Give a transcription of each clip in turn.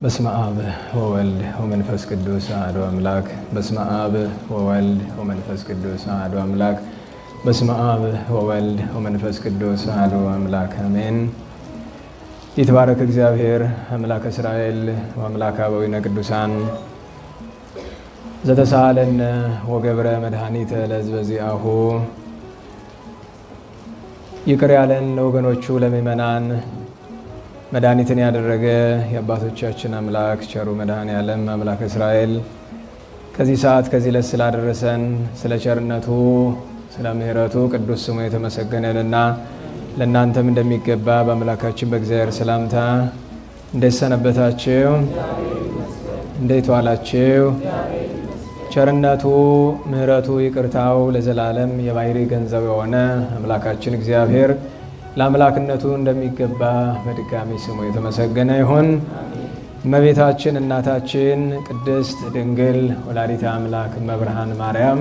በስመ አብ ወወልድ ወመንፈስ ቅዱስ አሐዱ አምላክ። በስመ አብ ወወልድ ወመንፈስ ቅዱስ አሐዱ አምላክ። በስመ አብ ወወልድ ወመንፈስ ቅዱስ አሐዱ አምላክ አሜን። ይትባረክ እግዚአብሔር አምላከ እስራኤል ወአምላከ አበዊነ ቅዱሳን ዘተሳሃለነ ወገብረ መድኃኒተ ለሕዝበ ዚአሁ። ይቅር ያለን ለወገኖቹ ለምእመናን መድኃኒትን ያደረገ የአባቶቻችን አምላክ ቸሩ መድኃኔ ዓለም አምላክ እስራኤል ከዚህ ሰዓት ከዚህ ዕለት ስላደረሰን ስለ ቸርነቱ ስለ ምሕረቱ ቅዱስ ስሙ የተመሰገነና ለእናንተም እንደሚገባ በአምላካችን በእግዚአብሔር ሰላምታ እንዴት ሰነበታችሁ? እንዴት ዋላችሁ? ቸርነቱ ምሕረቱ ይቅርታው ለዘላለም የባሕርይ ገንዘብ የሆነ አምላካችን እግዚአብሔር ለአምላክነቱ እንደሚገባ በድጋሚ ስሙ የተመሰገነ ይሁን። እመቤታችን እናታችን ቅድስት ድንግል ወላዲተ አምላክ እመብርሃን ማርያም፣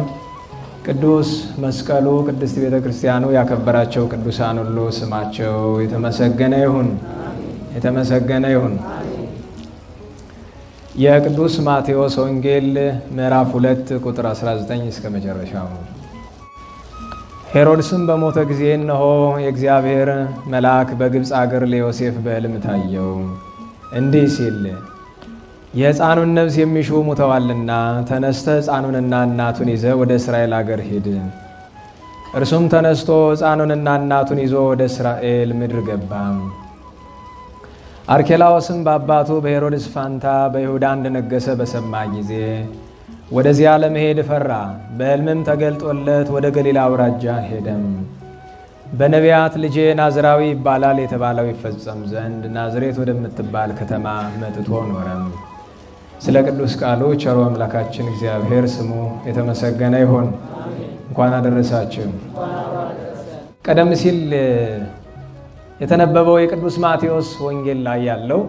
ቅዱስ መስቀሉ፣ ቅድስት ቤተ ክርስቲያኑ ያከበራቸው ቅዱሳን ሁሉ ስማቸው የተመሰገነ ይሁን፣ የተመሰገነ ይሁን። የቅዱስ ማቴዎስ ወንጌል ምዕራፍ 2 ቁጥር 19 እስከ መጨረሻው። ሄሮድስም በሞተ ጊዜ እነሆ የእግዚአብሔር መልአክ በግብፅ አገር ለዮሴፍ በሕልም ታየው፣ እንዲህ ሲል የሕፃኑን ነፍስ የሚሹ ሙተዋልና ተነስተ ሕፃኑንና እናቱን ይዘ ወደ እስራኤል አገር ሂድ። እርሱም ተነስቶ ሕፃኑንና እናቱን ይዞ ወደ እስራኤል ምድር ገባ። አርኬላዎስም በአባቱ በሄሮድስ ፋንታ በይሁዳ እንደነገሰ በሰማ ጊዜ ወደዚያ ለመሄድ ፈራ። በሕልምም ተገልጦለት ወደ ገሊላ አውራጃ ሄደም። በነቢያት ልጄ ናዝራዊ ይባላል የተባለው ይፈጸም ዘንድ ናዝሬት ወደምትባል ከተማ መጥቶ ኖረም። ስለ ቅዱስ ቃሉ ቸሩ አምላካችን እግዚአብሔር ስሙ የተመሰገነ ይሁን። እንኳን አደረሳችሁ። ቀደም ሲል የተነበበው የቅዱስ ማቴዎስ ወንጌል ላይ ያለው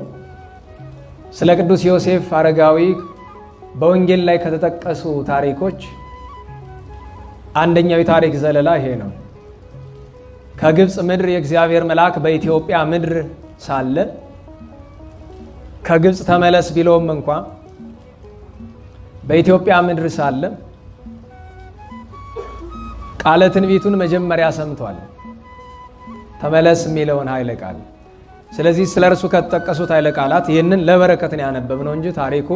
ስለ ቅዱስ ዮሴፍ አረጋዊ በወንጌል ላይ ከተጠቀሱ ታሪኮች አንደኛው የታሪክ ዘለላ ይሄ ነው። ከግብፅ ምድር የእግዚአብሔር መልአክ በኢትዮጵያ ምድር ሳለ ከግብፅ ተመለስ ቢለውም እንኳ በኢትዮጵያ ምድር ሳለ ቃለ ትንቢቱን መጀመሪያ ሰምቷል። ተመለስ የሚለውን ኃይለ ቃል። ስለዚህ ስለ እርሱ ከተጠቀሱት ኃይለ ቃላት ይህንን ለበረከት ነው ያነበብነው እንጂ ታሪኩ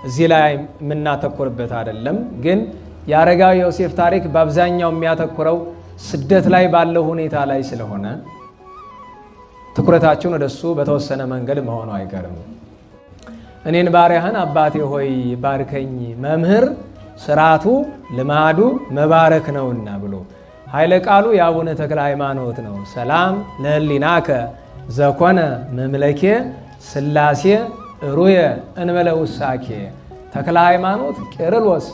እዚህ ላይ የምናተኩርበት አይደለም። ግን የአረጋዊ ዮሴፍ ታሪክ በአብዛኛው የሚያተኩረው ስደት ላይ ባለው ሁኔታ ላይ ስለሆነ ትኩረታችን ወደሱ በተወሰነ መንገድ መሆኑ አይቀርም። እኔን ባሪያህን አባቴ ሆይ ባርከኝ፣ መምህር ስርዓቱ ልማዱ መባረክ ነውና ብሎ ኃይለ ቃሉ የአቡነ ተክለ ሃይማኖት ነው። ሰላም ለህሊናከ ዘኮነ መምለኬ ስላሴ ሩየ እንበለ ውሳኬ ተክለ ሃይማኖት ቄርሎስ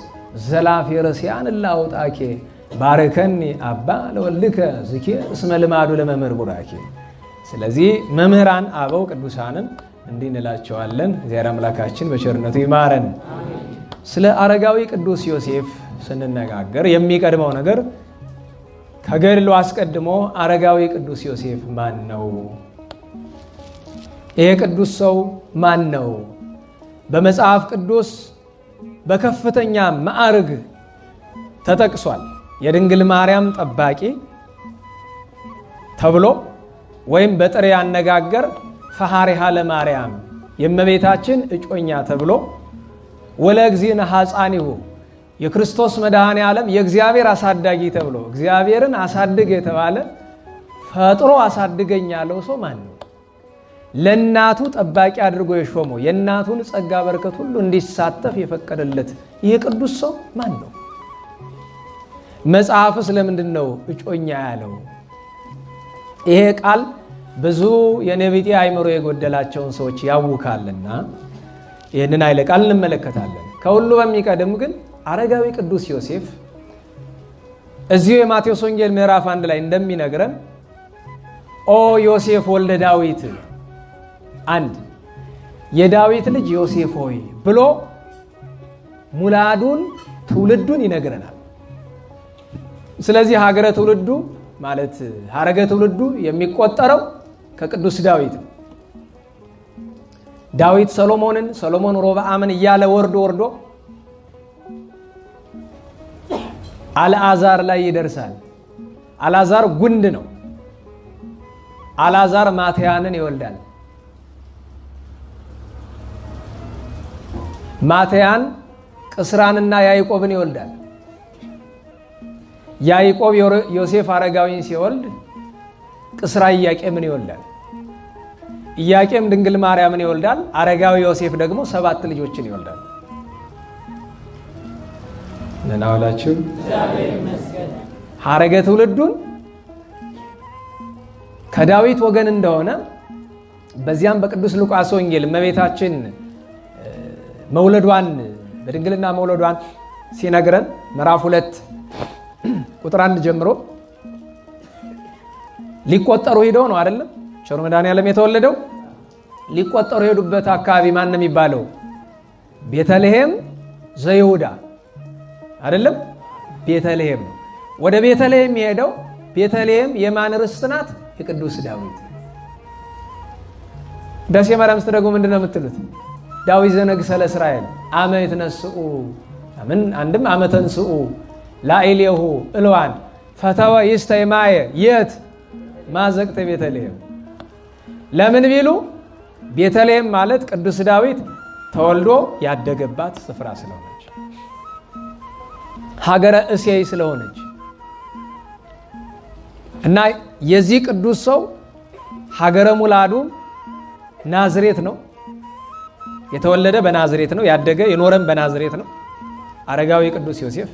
ዘላፌረሲያን ላውጣኬ ባረከኒ አባ ለወልድከ ዝኬ እስመ ልማዱ ለመምህር ቡራኬ። ስለዚህ መምህራን አበው ቅዱሳንን እንዲህ እንላቸዋለን። እግዚአብሔር አምላካችን በቸርነቱ ይማረን። ስለ አረጋዊ ቅዱስ ዮሴፍ ስንነጋገር የሚቀድመው ነገር ከገድሉ አስቀድሞ አረጋዊ ቅዱስ ዮሴፍ ማን ነው? ይሄ ቅዱስ ሰው ማን ነው? በመጽሐፍ ቅዱስ በከፍተኛ ማዕረግ ተጠቅሷል። የድንግል ማርያም ጠባቂ ተብሎ ወይም በጥሬ አነጋገር ፈሃሪሃ ለማርያም የእመቤታችን እጮኛ ተብሎ ወለእግዚእነ ሐፃኒሁ የክርስቶስ መድኃኔ ዓለም የእግዚአብሔር አሳዳጊ ተብሎ እግዚአብሔርን አሳድግ የተባለ ፈጥሮ አሳድገኝ ያለው ሰው ማን ነው? ለእናቱ ጠባቂ አድርጎ የሾመው የእናቱን ጸጋ በረከት ሁሉ እንዲሳተፍ የፈቀደለት ይህ ቅዱስ ሰው ማን ነው? መጽሐፍ ስለምንድን ነው እጮኛ ያለው? ይሄ ቃል ብዙ የነቢጤ አይምሮ የጎደላቸውን ሰዎች ያውካልና ይህንን ኃይለ ቃል እንመለከታለን። ከሁሉ በሚቀድም ግን አረጋዊ ቅዱስ ዮሴፍ እዚሁ የማቴዎስ ወንጌል ምዕራፍ 1 ላይ እንደሚነግረን ኦ ዮሴፍ ወልደ ዳዊት አንድ የዳዊት ልጅ ዮሴፍ ሆይ ብሎ ሙላዱን ትውልዱን ይነግረናል። ስለዚህ ሀገረ ትውልዱ ማለት ሀረገ ትውልዱ የሚቆጠረው ከቅዱስ ዳዊት ዳዊት ሰሎሞንን፣ ሰሎሞን ሮብዓምን እያለ ወርዶ አልዓዛር ላይ ይደርሳል። አልዓዛር ጉንድ ነው። አልዓዛር ማትያንን ይወልዳል። ማትያን ቅስራንና ያዕቆብን ይወልዳል። ያዕቆብ ዮሴፍ አረጋዊን ሲወልድ ቅስራ ኢያቄምን ይወልዳል። ኢያቄም ድንግል ማርያምን ይወልዳል። አረጋዊ ዮሴፍ ደግሞ 7 ልጆችን ይወልዳል። ነናውላችሁ ሐረገ ትውልዱን ከዳዊት ወገን እንደሆነ በዚያም በቅዱስ ሉቃስ ወንጌል እመቤታችን መውለዷን በድንግልና መውለዷን ሲነግረን ምዕራፍ 2 ቁጥር 1 ጀምሮ ሊቆጠሩ ሄደው ነው አይደለም ቸሩ መድኃኔዓለም የተወለደው። ሊቆጠሩ ሄዱበት አካባቢ ማን ነው የሚባለው? ቤተልሔም ዘይሁዳ አይደለም፣ ቤተልሔም ነው። ወደ ቤተልሔም የሄደው ቤተልሔም የማን ርስት ናት? የቅዱስ ዳዊት። ደሴ ማርያም ስትደግሙ ምንድነው የምትሉት? ዳዊት ዘነግሠ ለእስራኤል አመ ይትነስኡ አንድም አመ ተንስኡ ላዕሌሁ እልዋን ፈተወ ይስተይ ማየ የት ማዘቅተ ቤተልሔም። ለምን ቢሉ ቤተልሔም ማለት ቅዱስ ዳዊት ተወልዶ ያደገባት ስፍራ ስለሆነች፣ ሀገረ እሴይ ስለሆነች እና የዚህ ቅዱስ ሰው ሀገረ ሙላዱ ናዝሬት ነው። የተወለደ በናዝሬት ነው። ያደገ የኖረም በናዝሬት ነው። አረጋዊ ቅዱስ ዮሴፍ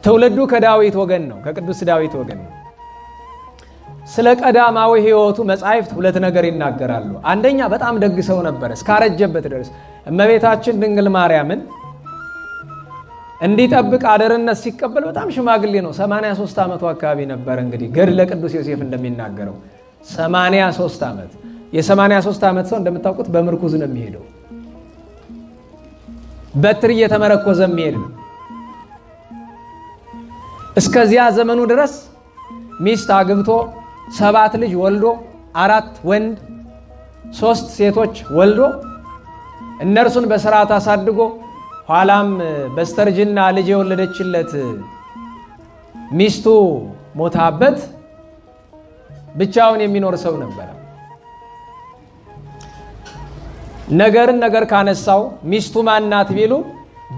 ትውልዱ ከዳዊት ወገን ነው፣ ከቅዱስ ዳዊት ወገን ነው። ስለ ቀዳማዊ ሕይወቱ መጻሕፍት 2 ነገር ይናገራሉ። አንደኛ በጣም ደግ ሰው ነበር እስካረጀበት ድረስ እመቤታችን ድንግል ማርያምን እንዲጠብቅ አደርነት ሲቀበል በጣም ሽማግሌ ነው። 83 ዓመቱ አካባቢ ነበር። እንግዲህ ገድለ ቅዱስ ዮሴፍ እንደሚናገረው 83 ዓመት። የ83 ዓመት ሰው እንደምታውቁት በምርኩዝ ነው የሚሄደው፣ በትር እየተመረኮዘ የሚሄድ ነው። እስከዚያ ዘመኑ ድረስ ሚስት አግብቶ 7 ልጅ ወልዶ 4 ወንድ 3 ሴቶች ወልዶ እነርሱን በስርዓት አሳድጎ ኋላም በስተርጅና ልጅ የወለደችለት ሚስቱ ሞታበት ብቻውን የሚኖር ሰው ነበር። ነገር ካነሳው ሚስቱ ማናት ቢሉ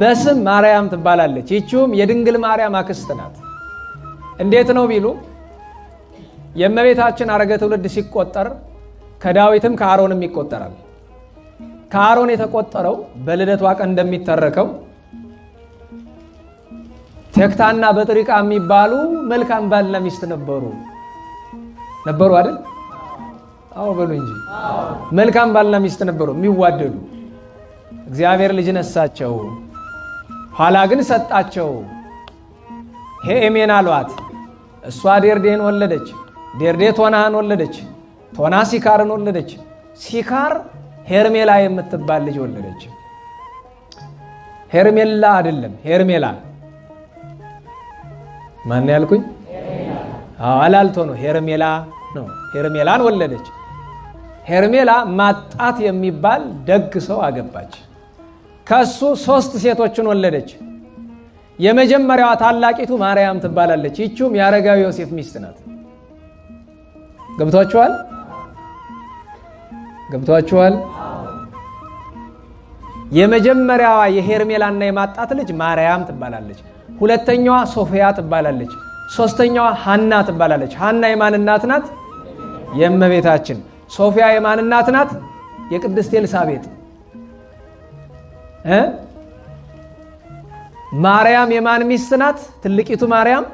በስም ማርያም ትባላለች። ይቺውም የድንግል ማርያም አክስት ናት። እንዴት ነው ቢሉ የእመቤታችን ሐረገ ትውልድ ሲቆጠር ከዳዊትም ከአሮንም ይቆጠራል። ከአሮን የተቆጠረው በልደቷ ቀን እንደሚተረከው ቴክታና በጥሪቃ የሚባሉ መልካም ባልና ሚስት ነበሩ አይደል? አዎ በሉ እንጂ መልካም ባልና ሚስት ነበሩ የሚዋደዱ። እግዚአብሔር ልጅ ነሳቸው፣ ኋላ ግን ሰጣቸው። ሄሜን አሏት። እሷ ዴርዴን ወለደች። ዴርዴ ቶናህን ወለደች። ቶና ሲካርን ወለደች። ሲካር ሄርሜላ የምትባል ልጅ ወለደች። ሄርሜላ አይደለም ሄርሜላ። ማን ያልኩኝ? አላልቶ ነው ሄርሜላ ነው። ሄርሜላን ወለደች። ሄርሜላ ማጣት የሚባል ደግ ሰው አገባች። ከሱ 3 ሴቶችን ወለደች። የመጀመሪያዋ ታላቂቱ ማርያም ትባላለች። ይቺውም የአረጋዊ ዮሴፍ ሚስት ናት። ገብቷችኋል? የመጀመሪያዋ የሄርሜላና የማጣት ልጅ ማርያም ትባላለች። ሁለተኛዋ ሶፊያ ትባላለች። ሶስተኛዋ ሐና ትባላለች። ሐና የማን እናት ናት? የእመቤታችን። ሶፊያ የማን እናት ናት? የቅድስት ኤልሳቤጥ። ማርያም የማን ሚስት ናት? ትልቂቱ ማርያም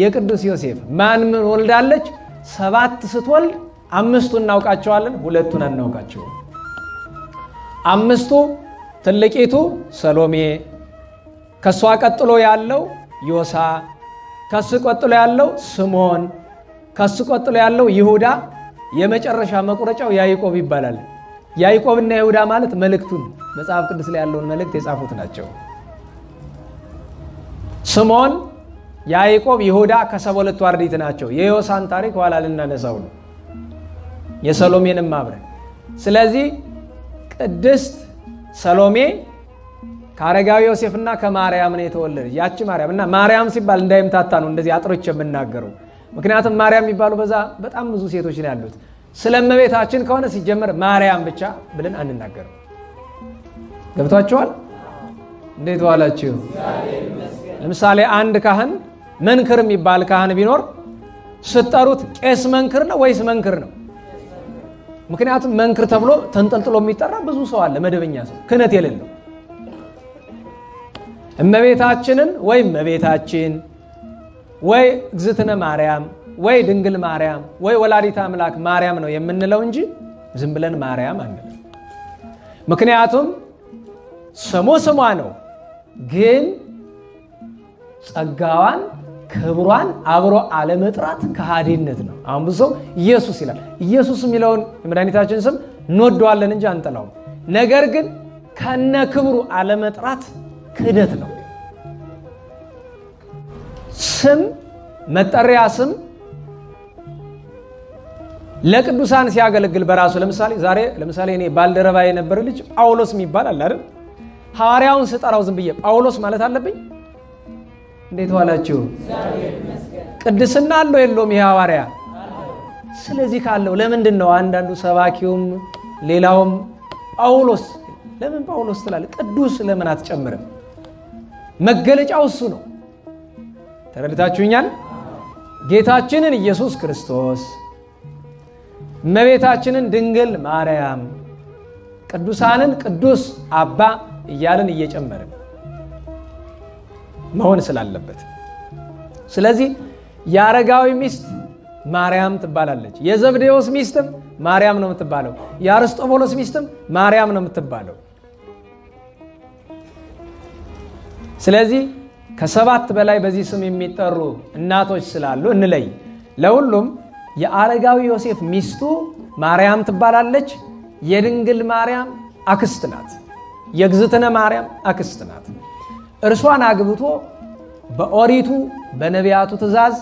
የቅዱስ ዮሴፍ። ማን ምን ወልዳለች? 7 ስትወልድ 5ቱ እናውቃቸዋለን፣ 2ቱን አናውቃቸውም። 5ቱ ትልቂቱ ሰሎሜ፣ ከሷ ቀጥሎ ያለው ዮሳ፣ ከሱ ቀጥሎ ያለው ስምዖን፣ ከሱ ቀጥሎ ያለው ይሁዳ፣ የመጨረሻ መቁረጫው ያዕቆብ ይባላል። ያዕቆብና ይሁዳ ማለት መልእክቱን መጽሐፍ ቅዱስ ላይ ያለውን መልእክት የጻፉት ናቸው። ስምዖን፣ ያዕቆብ፣ ይሁዳ ከ72 አርድእት ናቸው። የዮሳን ታሪክ ኋላ ልናነሳው ነው። የሰሎሜንም አብረን ስለዚህ ቅድስት ሰሎሜ ከአረጋዊ ዮሴፍና ከማርያም ነው የተወለደች። ያቺ ማርያም እና ማርያም ሲባል እንዳይምታታ ነው እንደዚህ አጥሮች የምናገረው። ምክንያቱም ማርያም የሚባሉ በጣም ብዙ ሴቶች ነው ያሉት። ስለእመቤታችን ከሆነ ሲጀመር ማርያም ብቻ ብለን አንናገርም። ገብቷችኋል? እንዴት ዋላችሁ? ለምሳሌ አንድ ካህን መንክር የሚባል ካህን ቢኖር ስትጠሩት ቄስ መንክር ነው ወይስ መንክር ነው? ምክንያቱም መንክር ተብሎ ተንጠልጥሎ የሚጠራ ብዙ ሰው አለ፣ መደበኛ ሰው ክህነት የሌለው። እመቤታችንን ወይ እመቤታችን ወይ እግዝእትነ ማርያም ወይ ድንግል ማርያም ወይ ወላዲተ አምላክ ማርያም ነው የምንለው እንጂ ዝም ብለን ማርያም አንልም። ምክንያቱም ስሟ ነው፣ ግን ጸጋዋን ክብሯን አብሮ አለመጥራት ከሃዲነት ነው። አሁን ብዙ ሰው ኢየሱስ ይላል። ኢየሱስ የሚለውን የመድኃኒታችን ስም እንወደዋለን እንጂ አንጠላውም። ነገር ግን ከነ ክብሩ አለመጥራት ክህደት ነው። ስም መጠሪያ ስም ለቅዱሳን ሲያገለግል በራሱ ለምሳሌ እኔ ባልደረባ የነበረ ልጅ ጳውሎስ የሚባል አለ አይደል? ሐዋርያውን ስጠራው ዝም ብዬ ጳውሎስ ማለት አለብኝ? እንዴት ዋላችሁ? ቅድስና አለው የለውም ይሄ ሐዋርያ? ስለዚህ ካለው ለምንድን ነው አንዳንዱ ሰባኪውም ሌላውም ጳውሎስ ለምን ጳውሎስ ትላለህ? ቅዱስ ለምን አትጨምርም? መገለጫው እሱ ነው። ተረድታችሁኛል? ጌታችንን ኢየሱስ ክርስቶስ፣ እመቤታችንን ድንግል ማርያም፣ ቅዱሳንን ቅዱስ አባ እያልን እየጨመርን መሆን ስላለበት፣ ስለዚህ የአረጋዊ ሚስት ማርያም ትባላለች። የዘብዴዎስ ሚስትም ማርያም ነው የምትባለው። የአርስጦቦሎስ ሚስትም ማርያም ነው የምትባለው። ስለዚህ ከሰባት በላይ በዚህ ስም የሚጠሩ እናቶች ስላሉ እንለይ። ለሁሉም የአረጋዊ ዮሴፍ ሚስቱ ማርያም ትባላለች። የድንግል ማርያም አክስት ናት። የእግዝእትነ ማርያም አክስት ናት። እርሷን አግብቶ በኦሪቱ በነቢያቱ ትእዛዝ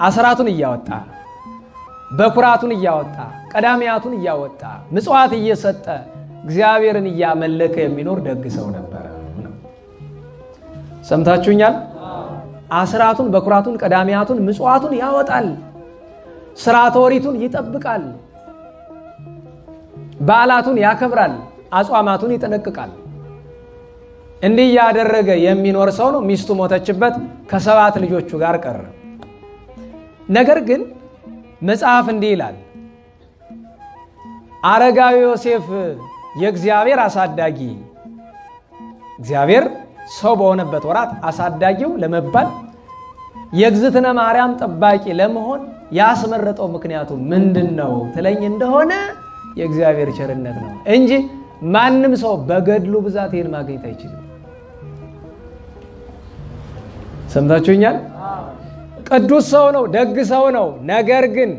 አስራቱን እያወጣ በኩራቱን እያወጣ ቀዳሚያቱን እያወጣ ምጽዋት እየሰጠ እግዚአብሔርን እያመለከ የሚኖር ደግ ሰው ነበረ። ሰምታችሁኛል? አስራቱን በኩራቱን ቀዳሚያቱን ምጽዋቱን ያወጣል። ሥርዓተ ኦሪቱን ይጠብቃል። በዓላቱን ያከብራል። አጽዋማቱን ይጠነቅቃል። እንዲህ ያደረገ የሚኖር ሰው ነው። ሚስቱ ሞተችበት፣ ከሰባት ልጆቹ ጋር ቀረ። ነገር ግን መጽሐፍ እንዲህ ይላል፣ አረጋዊ ዮሴፍ የእግዚአብሔር አሳዳጊ፣ እግዚአብሔር ሰው በሆነበት ወራት አሳዳጊው ለመባል የእግዝእትነ ማርያም ጠባቂ ለመሆን ያስመረጠው ምክንያቱ ምንድን ነው ትለኝ እንደሆነ የእግዚአብሔር ቸርነት ነው እንጂ ማንም ሰው በገድሉ ብዛት ይህን ማግኘት አይችልም። ሰምታችሁኛል? ቅዱስ ሰው ነው፣ ደግ ሰው ነው። ነገር ግን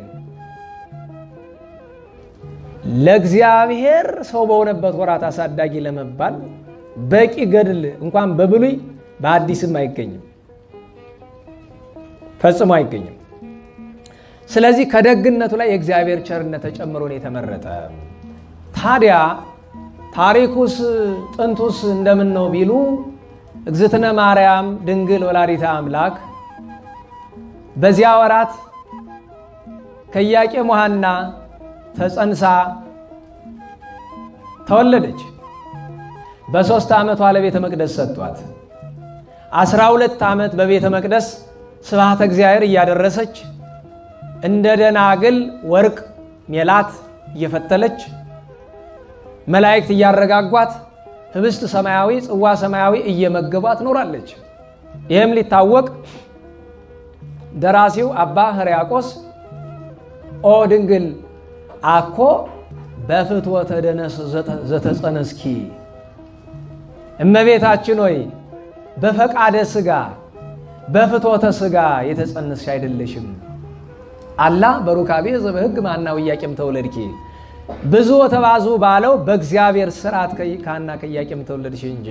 ለእግዚአብሔር ሰው በሆነበት ወራት አሳዳጊ ለመባል በቂ ገድል እንኳን በብሉይ በአዲስም አይገኝም፣ ፈጽሞ አይገኝም። ስለዚህ ከደግነቱ ላይ የእግዚአብሔር ቸርነት ተጨምሮ ነው የተመረጠ። ታዲያ ታሪኩስ ጥንቱስ እንደምን ነው ቢሉ እግዝእትነ ማርያም ድንግል ወላዲተ አምላክ በዚያ ወራት ከኢያቄም ወሐና ተጸንሳ ተወለደች። በ3 ዓመቷ ለቤተ መቅደስ ሰጧት። 12 ዓመት በቤተ መቅደስ ስብሐተ እግዚአብሔር እያደረሰች እንደ ደናግል ወርቅ ሜላት እየፈተለች መላእክት እያረጋጓት ህብስት ሰማያዊ ጽዋ ሰማያዊ እየመገቧት ኖራለች። ይህም ሊታወቅ ደራሲው አባ ሕርያቆስ ኦ ድንግል አኮ በፍትወተ ደነስ ዘተጸነስኪ፣ እመቤታችን ሆይ በፈቃደ ሥጋ በፍትወተ ሥጋ የተጸነስሽ አይደለሽም። አላ በሩካቤ ዘበሕግ ማናው ኢያቄም ተወለድኪ፣ ብዙ ተባዙ ባለው በእግዚአብሔር ሥርዓት ከሐና ከኢያቄም ተወለድሽ እንጂ።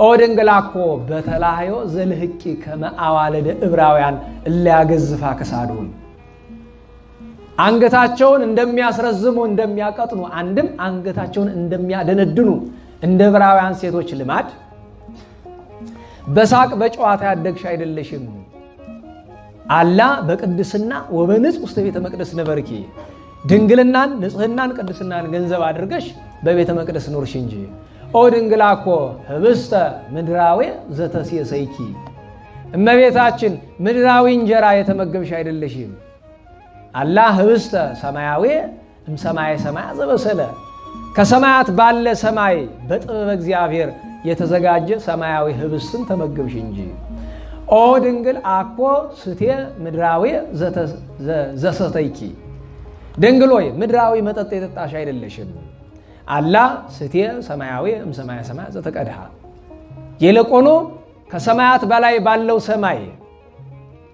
ኦ ድንግል አኮ በተላህዮ ዘልህቂ ከመ አዋልደ ዕብራውያን እለ ያገዝፋ ክሳዱን፣ አንገታቸውን እንደሚያስረዝሙ እንደሚያቀጥኑ፣ አንድም አንገታቸውን እንደሚያደነድኑ እንደ ዕብራውያን ሴቶች ልማድ በሳቅ በጨዋታ ያደግሽ አይደለሽም። አላ በቅድስና ወበንጽሕ ውስተ ቤተ መቅደስ ነበርኪ። ድንግልናን፣ ንጽህናን፣ ቅድስናን ገንዘብ አድርገሽ በቤተ መቅደስ ኖርሽ እንጂ። ኦ ድንግል አኮ ህብስተ ምድራዊ ዘተሴሰይኪ። እመቤታችን ምድራዊ እንጀራ የተመገብሽ አይደለሽም። አላ ህብስተ ሰማያዊ እምሰማየ ሰማያ ዘበሰለ። ከሰማያት ባለ ሰማይ በጥበብ እግዚአብሔር የተዘጋጀ ሰማያዊ ህብስትን ተመገብሽ እንጂ። ኦ ድንግል አኮ ስቴ ምድራዊ ዘሰተይኪ። ድንግል ሆይ ምድራዊ መጠጥ የጠጣሽ አይደለሽም። አላ ስቴ ሰማያዊ እምሰማየ ሰማያ ዘተቀድሃ። ይልቁኑ ከሰማያት በላይ ባለው ሰማይ፣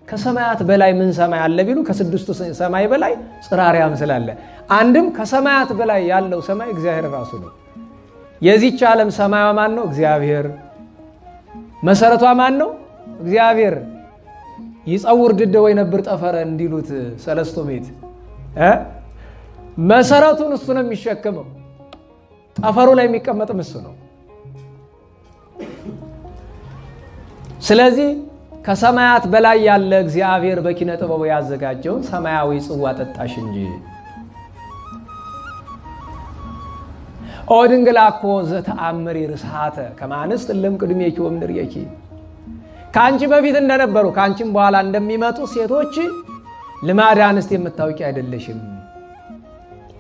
ከሰማያት በላይ ምን ሰማይ አለ ቢሉ ከስድስቱ ሰማይ በላይ ጽራሪያም ስላለ፣ አንድም ከሰማያት በላይ ያለው ሰማይ እግዚአብሔር ራሱ ነው። የዚህች ዓለም ሰማያዋ ማን ነው? እግዚአብሔር። መሰረቷ ማን ነው? እግዚአብሔር። ይጸውር ድደ ወይ ነብር ጠፈረ እንዲሉት ሰለስቱ ምዕት መሰረቱን እሱ ነው የሚሸከመው። ጠፈሩ ላይ የሚቀመጥም እሱ ነው። ስለዚህ ከሰማያት በላይ ያለ እግዚአብሔር በኪነ ጥበቡ ያዘጋጀውን ሰማያዊ ጽዋ ጠጣሽ እንጂ። ኦ ድንግል አኮ ዘተአምሪ ርስሓተ ከማንስት እለም ቅድሜኪ ወእምድኅሬኪ። ከአንቺ በፊት እንደነበሩ ከአንቺም በኋላ እንደሚመጡ ሴቶች ልማደ አንስት የምታውቂ አይደለሽም።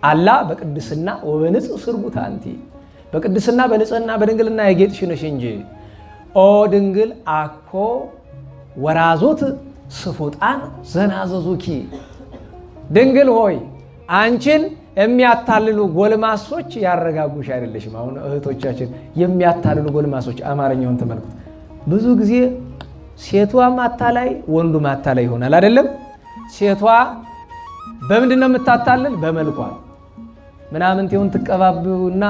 አላ በቅድስና ወበንጽሕ ስርጉት አንቲ። በቅድስና በንጽህና በድንግልና የጌጥሽ ነሽ እንጂ። ኦ ድንግል አኮ ወራዙት ስፉጣን ዘናዘዙኪ። ድንግል ሆይ አንቺን የሚያታልሉ ጎልማሶች ያረጋጉሽ አይደለሽም። አሁን እህቶቻችን የሚያታልሉ ጎልማሶች አማርኛውን ተመልከቱ። ብዙ ጊዜ ሴቷም አታላይ ወንዱም አታላይ ይሆናል አይደለም? ሴቷ በምንድን ነው የምታታልል? በመልኳ ምናምን ትሁን ትቀባብውና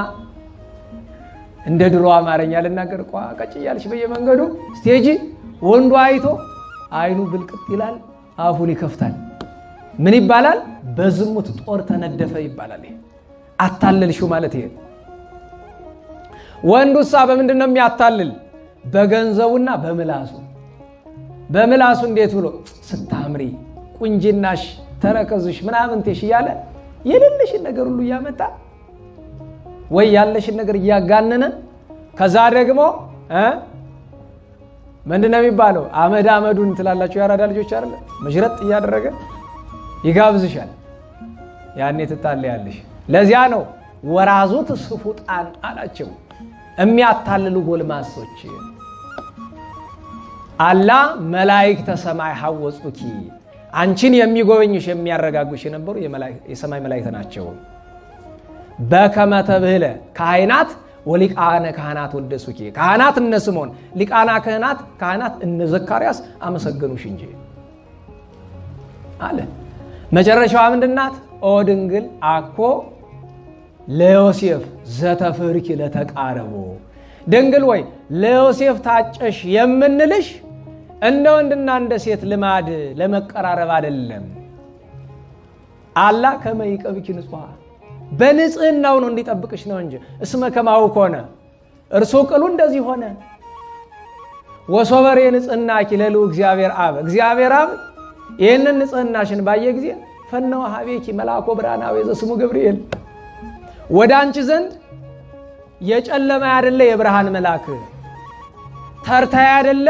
እንደ ድሮ አማርኛ ልናገር ቀጭ እያልሽ በየመንገዱ ስቴጂ ወንዱ አይቶ አይኑ ብልቅጥ ይላል፣ አፉን ይከፍታል። ምን ይባላል? በዝሙት ጦር ተነደፈ ይባላል። ይሄ አታለልሽው ማለት ይሄ። ወንዱሳ በምንድን ነው የሚያታልል? በገንዘቡና በምላሱ። በምላሱ እንዴት ብሎ ስታምሪ፣ ቁንጅናሽ፣ ተረከዝሽ ምናምን ተሽ እያለ የሌለሽን ነገር ሁሉ እያመጣ ወይ ያለሽን ነገር እያጋነነ ከዛ ደግሞ ምንድነው የሚባለው? አመድ አመዱን ትላላችሁ ያራዳ ልጆች አይደል? መሽረጥ እያደረገ ይጋብዝሻል። ያኔ ትታለያለሽ። ለዚያ ነው ወራዙት ስፉጣን አላቸው፣ የሚያታልሉ ጎልማሶች። አላ መላእክተ ሰማይ ሐወጹኪ። አንቺን የሚጎበኙሽ የሚያረጋጉሽ የነበሩ የሰማይ መላእክት ናቸው። በከመ ተብህለ ካህናት ወሊቃነ ካህናት ወደሱኪ። ካህናት እነ ስምዖን፣ ሊቃና ካህናት እነ ዘካርያስ አመሰገኑሽ እንጂ አለ። መጨረሻዋ ምንድናት? ኦ ድንግል አኮ ለዮሴፍ ዘተፍርኪ ለተቃረቦ። ድንግል ወይ ለዮሴፍ ታጨሽ የምንልሽ እንደ ወንድና እንደ ሴት ልማድ ለመቀራረብ አይደለም። አላ ከመ ይቀብኪ ንጹሐ፣ በንጽህናው ነው እንዲጠብቅሽ ነው እንጂ። እስመ ከማሁ ኮነ፣ እርሱ ቅሉ እንደዚህ ሆነ። ወሶበሬ ንጽህናኪ ለልዑ እግዚአብሔር አብ፣ እግዚአብሔር አብ ይህንን ንጽህናሽን ባየ ጊዜ ፈነወ ሀቤኪ መልአኮ ብርሃናዊ ዘስሙ ገብርኤል፣ ወደ አንቺ ዘንድ የጨለማ አይደለ የብርሃን መልአክ፣ ተርታይ አይደለ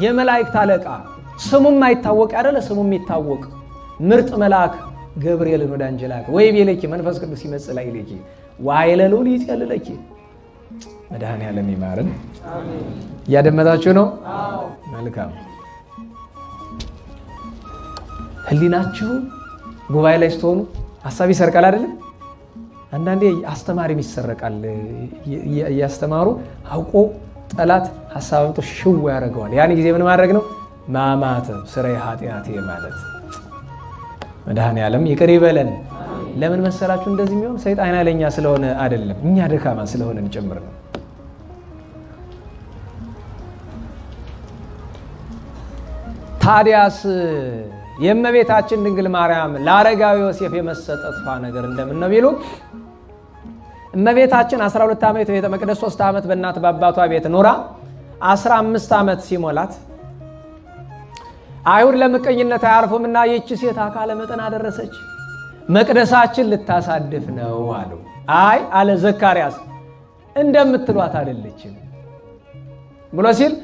የመላእክት አለቃ፣ ስሙም አይታወቅ አይደለ ስሙም ይታወቅ ምርጥ መልአክ ገብርኤልን ወደ አንቺ ላከ። ወይ ቤለኪ መንፈስ ቅዱስ ይመጽእ ላዕሌኪ ወኃይለ ልዑል ይጼልለኪ። መድኃኔዓለም ይማረን። አሜን። እያደመጣችሁ ነው? አዎ። መልካም። ህሊናችሁ ጉባኤ ላይ ስትሆኑ ሐሳብ ይሰርቃል አይደል? አንዳንዴ አስተማሪም ይሰረቃል። እያስተማሩ አውቆ ጠላት ሐሳብ አምጥቶ ሽው ያደርገዋል። ያን ጊዜ ምን ማድረግ ነው? ማማተብ፣ ስራዬ ኃጢአቴ ማለት። መድኃኔዓለም ይቅር ይበለን። ለምን መሰላችሁ እንደዚህ የሚሆን? ሰይጣን ኃይለኛ ስለሆነ አይደለም፣ እኛ ደካማ ስለሆነን ጭምር ነው። ታዲያስ የእመቤታችን ድንግል ማርያም ለአረጋዊ ዮሴፍ የመሰጠቷ ነገር እንደምን ነው ቢሉ እመቤታችን 12 ዓመት ቤተ መቅደስ 3 ዓመት በእናት በአባቷ ቤት ኖራ 15 ዓመት ሲሞላት አይሁድ ለምቀኝነት አያርፉምና ይህች ሴት አካለ መጠን አደረሰች፣ መቅደሳችን ልታሳድፍ ነው አሉ። አይ አለ ዘካርያስ እንደምትሏት አይደለችም ብሎ ሲል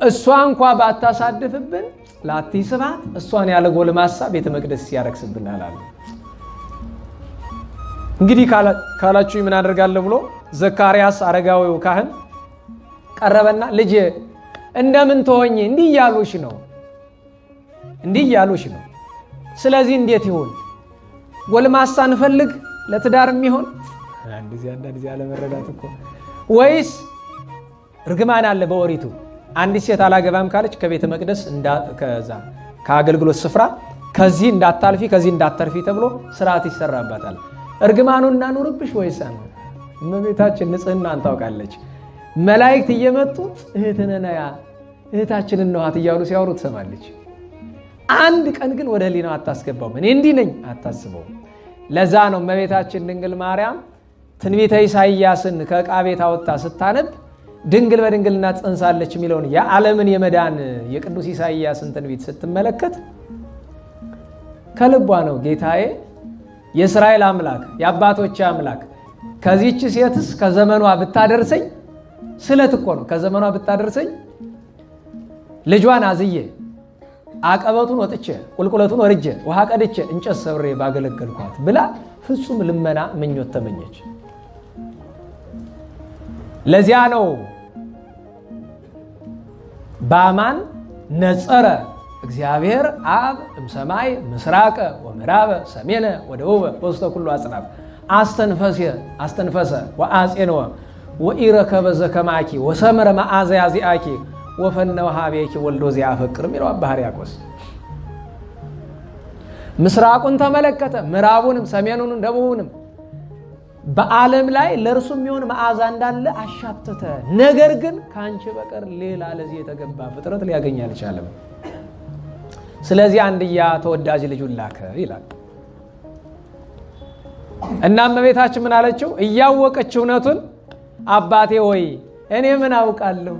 እሷ እንኳ ባታሳድፍብን ላትስባት እሷን ያለ ጎልማሳ ቤተ መቅደስ ያረክስብናል አሉ። እንግዲህ ካላችሁ ምን አደርጋለሁ ብሎ ዘካርያስ አረጋዊው ካህን ቀረበና ልጄ እንደምን ተሆኝ እንዲህ ያሉሽ ነው ስለዚህ እንዴት ይሁን ጎልማሳ እንፈልግ ለትዳር የሚሆን አንድ ያለ መረዳት እኮ ወይስ እርግማን አለ በኦሪቱ አንዲት ሴት አላገባም ካለች ከቤተ መቅደስ ከዛ ከአገልግሎት ስፍራ ከዚህ እንዳታልፊ ከዚህ እንዳትተርፊ ተብሎ ስርዓት ይሰራባታል። እርግማኑን እናኑርብሽ ወይስ እመቤታችን ንጽህናን ታውቃለች። መላእክት እየመጡ እህትነናያ እህታችንን ነዋት እያሉ ሲያወሩ ትሰማለች። አንድ ቀን ግን ወደ ህሊናው አታስገባው። እኔ እንዲህ ነኝ አታስበው። ለዛ ነው እመቤታችን ድንግል ማርያም ትንቢተ ኢሳይያስን ከዕቃ ቤት አወጣ ስታነብ ድንግል በድንግልና ጸንሳለች የሚለውን የዓለምን የመዳን የቅዱስ ኢሳይያስን ትንቢት ስትመለከት ከልቧ ነው ጌታዬ የእስራኤል አምላክ የአባቶቼ አምላክ ከዚህች ሴትስ ከዘመኗ ብታደርሰኝ ስለት እኮ ነው ከዘመኗ ብታደርሰኝ ልጇን አዝዬ አቀበቱን ወጥቼ ቁልቁለቱን ወርጄ ውሃ ቀድቼ እንጨት ሰብሬ ባገለገልኳት ብላ ፍጹም ልመና ምኞት ተመኘች። ለዚያ ነው ባማን ነጸረ እግዚአብሔር አብ እምሰማይ ምስራቀ ወምዕራበ ሰሜነ ወደቡበ ወስተ ኩሉ አጽናፍ አስተንፈሰ ወአጼነወ ወኢረከበ ዘከማኪ ወሰመረ መዓዛ ያዚአኪ ወፈነው ሀቤኪ ወልዶ ዚያፈቅር ሚለው አባ ሕርያቆስ ምስራቁን ተመለከተ፣ ምዕራቡንም ሰሜኑንም ደቡቡንም በዓለም ላይ ለእርሱ የሚሆን መዓዛ እንዳለ አሻተተ። ነገር ግን ካንቺ በቀር ሌላ ለዚህ የተገባ ፍጥረት ሊያገኝ አልቻለም። ስለዚህ አንድያ ተወዳጅ ልጁን ላከ ይላል። እናም እመቤታችን ምን አለችው? እያወቀች እውነቱን አባቴ ሆይ እኔ ምን አውቃለሁ፣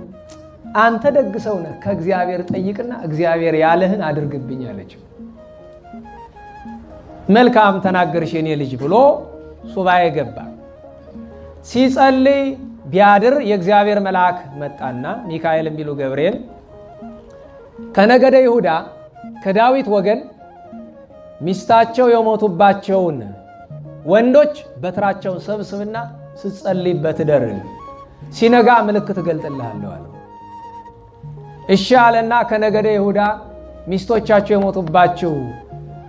አንተ ደግ ሰው ነህ፣ ከእግዚአብሔር ጠይቅና እግዚአብሔር ያለህን አድርግብኝ አለችው። መልካም ተናገርሽ የኔ ልጅ ብሎ ሱባኤ ገባ። ሲጸልይ ቢያድር የእግዚአብሔር መልአክ መጣና ሚካኤል ቢሉ ገብርኤል ከነገደ ይሁዳ ከዳዊት ወገን ሚስታቸው የሞቱባቸውን ወንዶች በትራቸውን ሰብስብና ስትጸልይበት ደር ሲነጋ ምልክት ገልጥልሃለሁ አለው። እሺ አለና ከነገደ ይሁዳ ሚስቶቻቸው የሞቱባቸው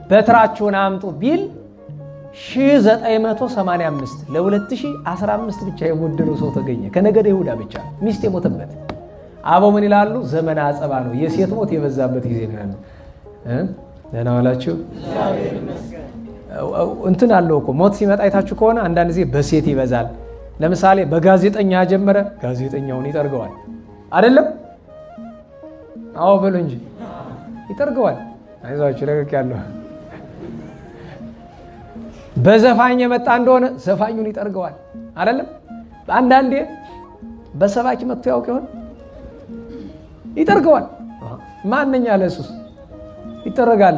በትራቸውን አምጡ ቢል 1985 ለ2015 ብቻ የጎደለው ሰው ተገኘ። ከነገደ ይሁዳ ብቻ ሚስት የሞተበት። አበው ምን ይላሉ? ዘመነ አጸባ ነው፣ የሴት ሞት የበዛበት ጊዜ ነው። ደህና ዋላችሁ። እንትን አለው እኮ ሞት ሲመጣ አይታችሁ ከሆነ አንዳንድ ጊዜ በሴት ይበዛል። ለምሳሌ በጋዜጠኛ ጀመረ፣ ጋዜጠኛውን ይጠርገዋል አይደለም? አዎ በሉ እንጂ ይጠርገዋል። አይዟችሁ ለቀቅ ያለው። በዘፋኝ የመጣ እንደሆነ ዘፋኙን ይጠርገዋል አይደለም? አንዳንዴ በሰባኪ መጥቶ ያውቅ ይሆን? ይጠርገዋል። ማንኛ ለሱስ ይጠረጋል።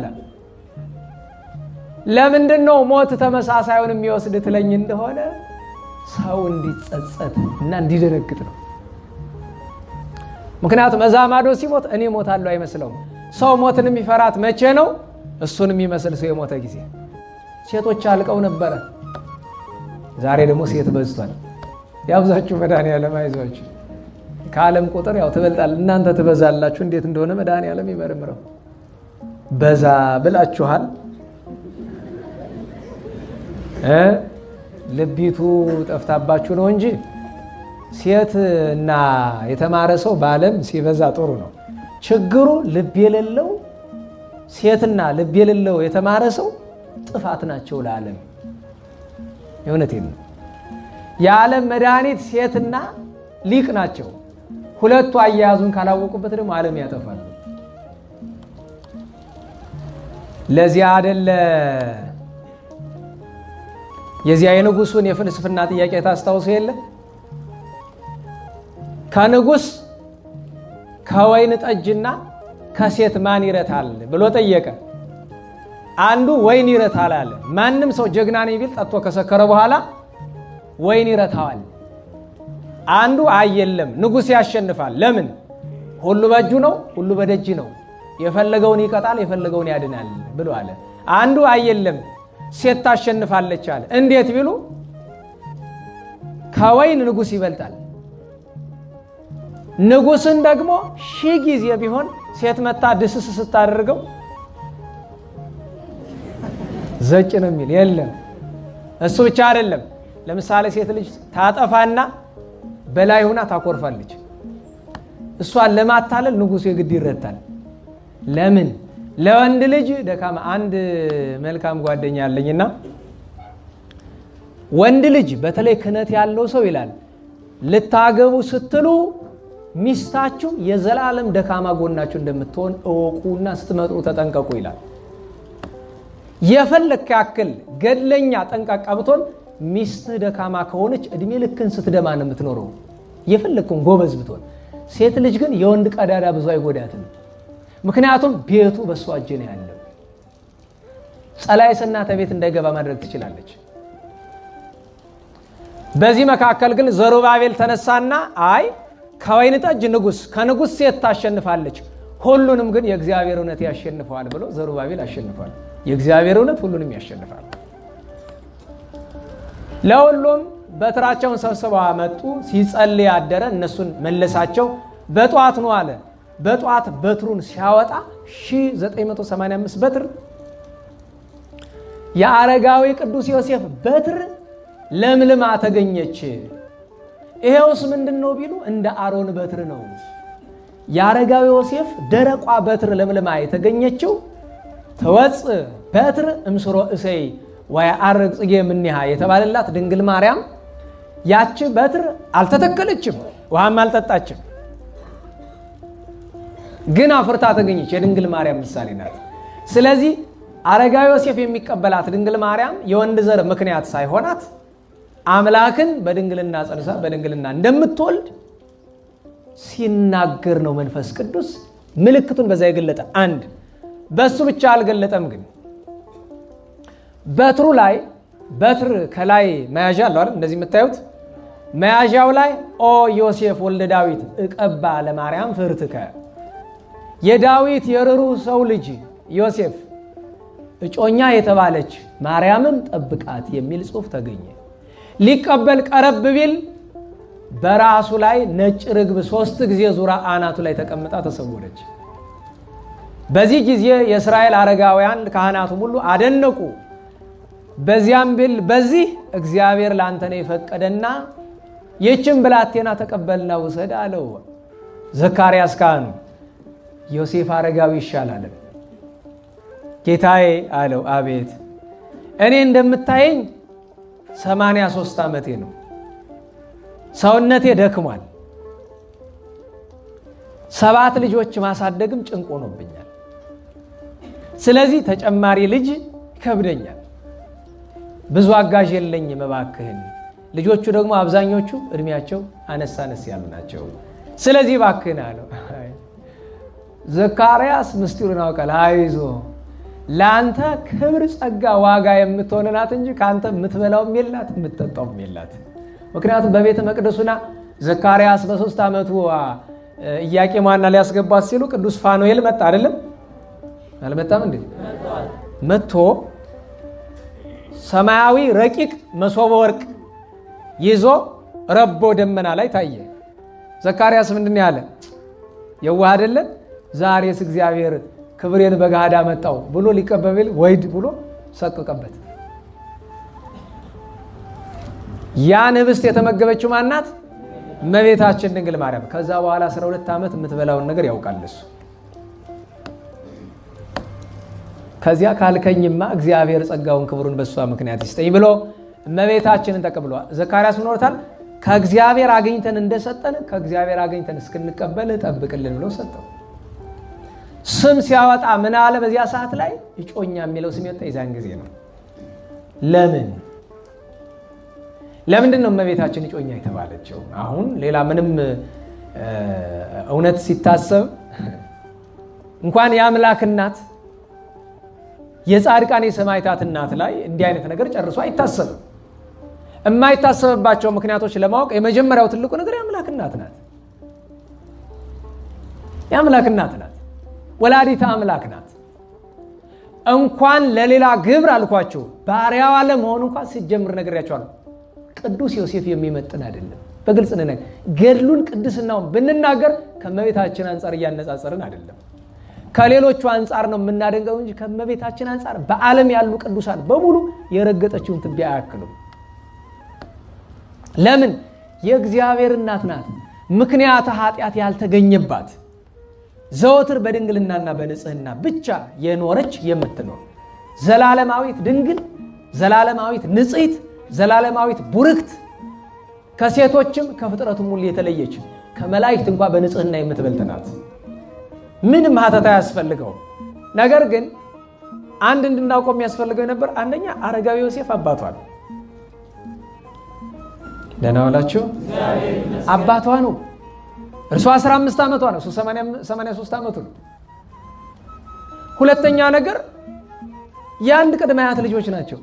ለምንድን ነው ሞት ተመሳሳዩን የሚወስድ ትለኝ እንደሆነ ሰው እንዲጸጸት እና እንዲደነግጥ ነው። ምክንያቱም መዛማዶ ሲሞት እኔ ሞታለሁ አይመስለውም። ሰው ሞትን የሚፈራት መቼ ነው? እሱን የሚመስል ሰው የሞተ ጊዜ። ሴቶች አልቀው ነበረ፣ ዛሬ ደግሞ ሴት በዝቷል። ያብዛችሁ መድኃኒዓለም አይዟችሁ። ከዓለም ቁጥር ያው ትበልጣል፣ እናንተ ትበዛላችሁ። እንዴት እንደሆነ መድኃኒዓለም ይመርምረው። በዛ ብላችኋል። ልቢቱ ጠፍታባችሁ ነው እንጂ ሴት እና የተማረ ሰው በዓለም ሲበዛ ጥሩ ነው። ችግሩ ልብ የሌለው ሴትና ልብ የሌለው የተማረ ሰው ጥፋት ናቸው ለዓለም። የእውነቴን ነው። የዓለም መድኃኒት ሴትና ሊቅ ናቸው። ሁለቱ አያያዙን ካላወቁበት ደግሞ ዓለም ያጠፋሉ። ለዚያ አይደለ የዚያ የንጉሱን የፍልስፍና ጥያቄ ታስታውሱ የለ? ከንጉስ ከወይን ጠጅና ከሴት ማን ይረታል ብሎ ጠየቀ። አንዱ ወይን ይረታል አለ። ማንም ሰው ጀግና ነኝ ቢል ጠጥቶ ከሰከረ በኋላ ወይን ይረታዋል። አንዱ አየለም ንጉስ ያሸንፋል። ለምን? ሁሉ በእጁ ነው፣ ሁሉ በደጅ ነው፣ የፈለገውን ይቀጣል፣ የፈለገውን ያድናል ብሎ አለ። አንዱ አየለም ሴት ታሸንፋለች አለ። እንዴት ቢሉ ከወይን ንጉስ ይበልጣል። ንጉስን ደግሞ 1000 ጊዜ ቢሆን ሴት መታ ድስስ ስታደርገው ዘጭ ነው የሚል የለም። እሱ ብቻ አይደለም። ለምሳሌ ሴት ልጅ ታጠፋና በላይ ሆና ታኮርፋለች። እሷን ለማታለል ንጉሱ የግድ ይረታል። ለምን? ለወንድ ልጅ ደካማ። አንድ መልካም ጓደኛ አለኝና ወንድ ልጅ በተለይ ክህነት ያለው ሰው ይላል ልታገቡ ስትሉ ሚስታችሁ የዘላለም ደካማ ጎናችሁ እንደምትሆን እወቁና ስትመጡ ተጠንቀቁ ይላል። የፈለክ ያክል ገድለኛ ጠንቃቃ ብትሆን ሚስትህ ደካማ ከሆነች እድሜ ልክን ስትደማ ነው የምትኖረው። የፈለክም ጎበዝ ብትሆን። ሴት ልጅ ግን የወንድ ቀዳዳ ብዙ አይጎዳትም። ምክንያቱም ቤቱ በሷ እጅ ነው ያለው። ጸላይ ሰናተ ቤት እንዳይገባ ማድረግ ትችላለች። በዚህ መካከል ግን ዘሩባቤል ተነሳና አይ ከወይን ጠጅ ንጉስ ከንጉስ ሴት ታሸንፋለች፣ ሁሉንም ግን የእግዚአብሔር እውነት ያሸንፈዋል ብሎ ዘሩባቤል አሸንፏል። የእግዚአብሔር እውነት ሁሉንም ያሸንፋል። ለሁሉም በትራቸውን ሰብስበው አመጡ። ሲጸልይ አደረ። እነሱን መለሳቸው። በጧት ነው አለ። በጧት በትሩን ሲያወጣ 1985 በትር የአረጋዊ ቅዱስ ዮሴፍ በትር ለምልማ ተገኘች። ይሄውስ ምንድነው ቢሉ እንደ አሮን በትር ነው። የአረጋዊ ዮሴፍ ደረቋ በትር ለምልማ የተገኘችው ተወጽ በትር እምስሮ እሰይ ወያአርግ ጽጌ ምንሃ የተባለላት ድንግል ማርያም ያቺ በትር አልተተከለችም፣ ውሃም አልጠጣችም፣ ግን አፍርታ ተገኘች። የድንግል ማርያም ምሳሌ ናት። ስለዚህ አረጋዊ ዮሴፍ የሚቀበላት ድንግል ማርያም የወንድ ዘር ምክንያት ሳይሆናት አምላክን በድንግልና ጸንሳ በድንግልና እንደምትወልድ ሲናገር ነው መንፈስ ቅዱስ ምልክቱን በዛ የገለጠ። አንድ በሱ ብቻ አልገለጠም። ግን በትሩ ላይ በትር ከላይ መያዣ አለው አይደል? እንደዚህ የምታዩት መያዣው ላይ ኦ ዮሴፍ ወልደ ዳዊት እቀባ ለማርያም ፍርትከ፣ የዳዊት የርሩ ሰው ልጅ ዮሴፍ እጮኛ የተባለች ማርያምን ጠብቃት የሚል ጽሑፍ ተገኘ። ሊቀበል ቀረብ ቢል በራሱ ላይ ነጭ ርግብ 3 ጊዜ ዙራ አናቱ ላይ ተቀምጣ ተሰወረች። በዚህ ጊዜ የእስራኤል አረጋውያን ካህናቱ ሁሉ አደነቁ። በዚያም ቢል በዚህ እግዚአብሔር ላንተ ነው የፈቀደና ይህችን ብላቴና ተቀበልና ውሰድ አለው ዘካርያስ ካህኑ። ዮሴፍ አረጋዊ ይሻላል። ጌታዬ አለው አቤት። እኔ እንደምታየኝ 83 ዓመቴ ነው። ሰውነቴ ደክሟል። 7 ልጆች ማሳደግም ጭንቅ ሆኖብኛል። ስለዚህ ተጨማሪ ልጅ ይከብደኛል። ብዙ አጋዥ የለኝም፣ እባክህን። ልጆቹ ደግሞ አብዛኞቹ እድሜያቸው አነስ አነስ ያሉ ናቸው። ስለዚህ እባክህን አለው። ዘካርያስ ምስጢሩን አውቃል። አይዞ ለአንተ ክብር ጸጋ ዋጋ የምትሆንናት እንጂ ከአንተ የምትበላውም የላት የምትጠጣውም የላት። ምክንያቱም በቤተ መቅደሱና ዘካርያስ በ3 ዓመቱ ኢያቄሟን ሊያስገባት ሲሉ ቅዱስ ፋኑኤል መጣ። አይደለም አልመጣም እንዴ? መጥቶ ሰማያዊ ረቂቅ መሶበ ወርቅ ይዞ ረቦ ደመና ላይ ታየ። ዘካርያስ ምንድን ያለ የዋህ አይደለም? ዛሬስ እግዚአብሔር ክብሬን በጋዳ መጣው ብሎ ሊቀበል ወይድ ብሎ ሰቀቀበት። ያን ህብስት የተመገበችው ማናት? እመቤታችን ድንግል ማርያም። ከዛ በኋላ 12 ዓመት የምትበላውን ነገር ያውቃል እሱ። ከዚያ ካልከኝማ እግዚአብሔር ጸጋውን ክብሩን በሷ ምክንያት ይስጠኝ ብሎ እመቤታችንን ተቀብሏል። ዘካርያስ ምን ወርታል? ከእግዚአብሔር አገኝተን እንደሰጠን ከእግዚአብሔር አገኝተን እስክንቀበል ጠብቅልን ብሎ ሰጠው። ስም ሲያወጣ ምን አለ? በዚያ ሰዓት ላይ እጮኛ የሚለው ስም የወጣ የዛን ጊዜ ነው። ለምንድን ነው እመቤታችን እጮኛ የተባለችው? አሁን ሌላ ምንም እውነት ሲታሰብ እንኳን የአምላክ እናት የጻድቃን የሰማዕታት እናት ላይ እንዲህ አይነት ነገር ጨርሶ አይታሰብም። የማይታሰብባቸው ምክንያቶች ለማወቅ የመጀመሪያው ትልቁ ነገር የአምላክ እናት ናት። የአምላክ እናት ናት። ወላዲተ አምላክ ናት። እንኳን ለሌላ ግብር አልኳችሁ ባሪያዋ ለመሆኑ እንኳን ሲጀምር ነግሬያችኋለሁ። ቅዱስ ዮሴፍ የሚመጥን አይደለም። በግልጽ ነን። ገድሉን ቅድስናውን ብንናገር ከመቤታችን አንፃር እያነጻጸርን አይደለም። ከሌሎቹ አንፃር ነው የምናደንቀው እንጂ ከመቤታችን አንፃር በዓለም ያሉ ቅዱሳን በሙሉ የረገጠችውን ትቢያ አያክሉም። ለምን? የእግዚአብሔር እናት ናት። ምክንያት ኃጢአት ያልተገኘባት ዘወትር በድንግልናና በንጽህና ብቻ የኖረች የምትኖር ዘላለማዊት ድንግል፣ ዘላለማዊት ንጽሕት፣ ዘላለማዊት ቡርክት፣ ከሴቶችም ከፍጥረቱም ሁሉ የተለየች ከመላእክት እንኳን በንጽህና የምትበልጥ ናት። ምንም ሀተታ ያስፈልገው። ነገር ግን አንድ እንድናውቀው የሚያስፈልገው ነበር። አንደኛ አረጋዊ ዮሴፍ አባቷ ነው። ደህና ዋላችሁ። አባቷ ነው። እርሷ 15 ዓመቷ ነው። እሱ 83 ዓመቱ ነው። ሁለተኛ ነገር የአንድ ቅድመ አያት ልጆች ናቸው።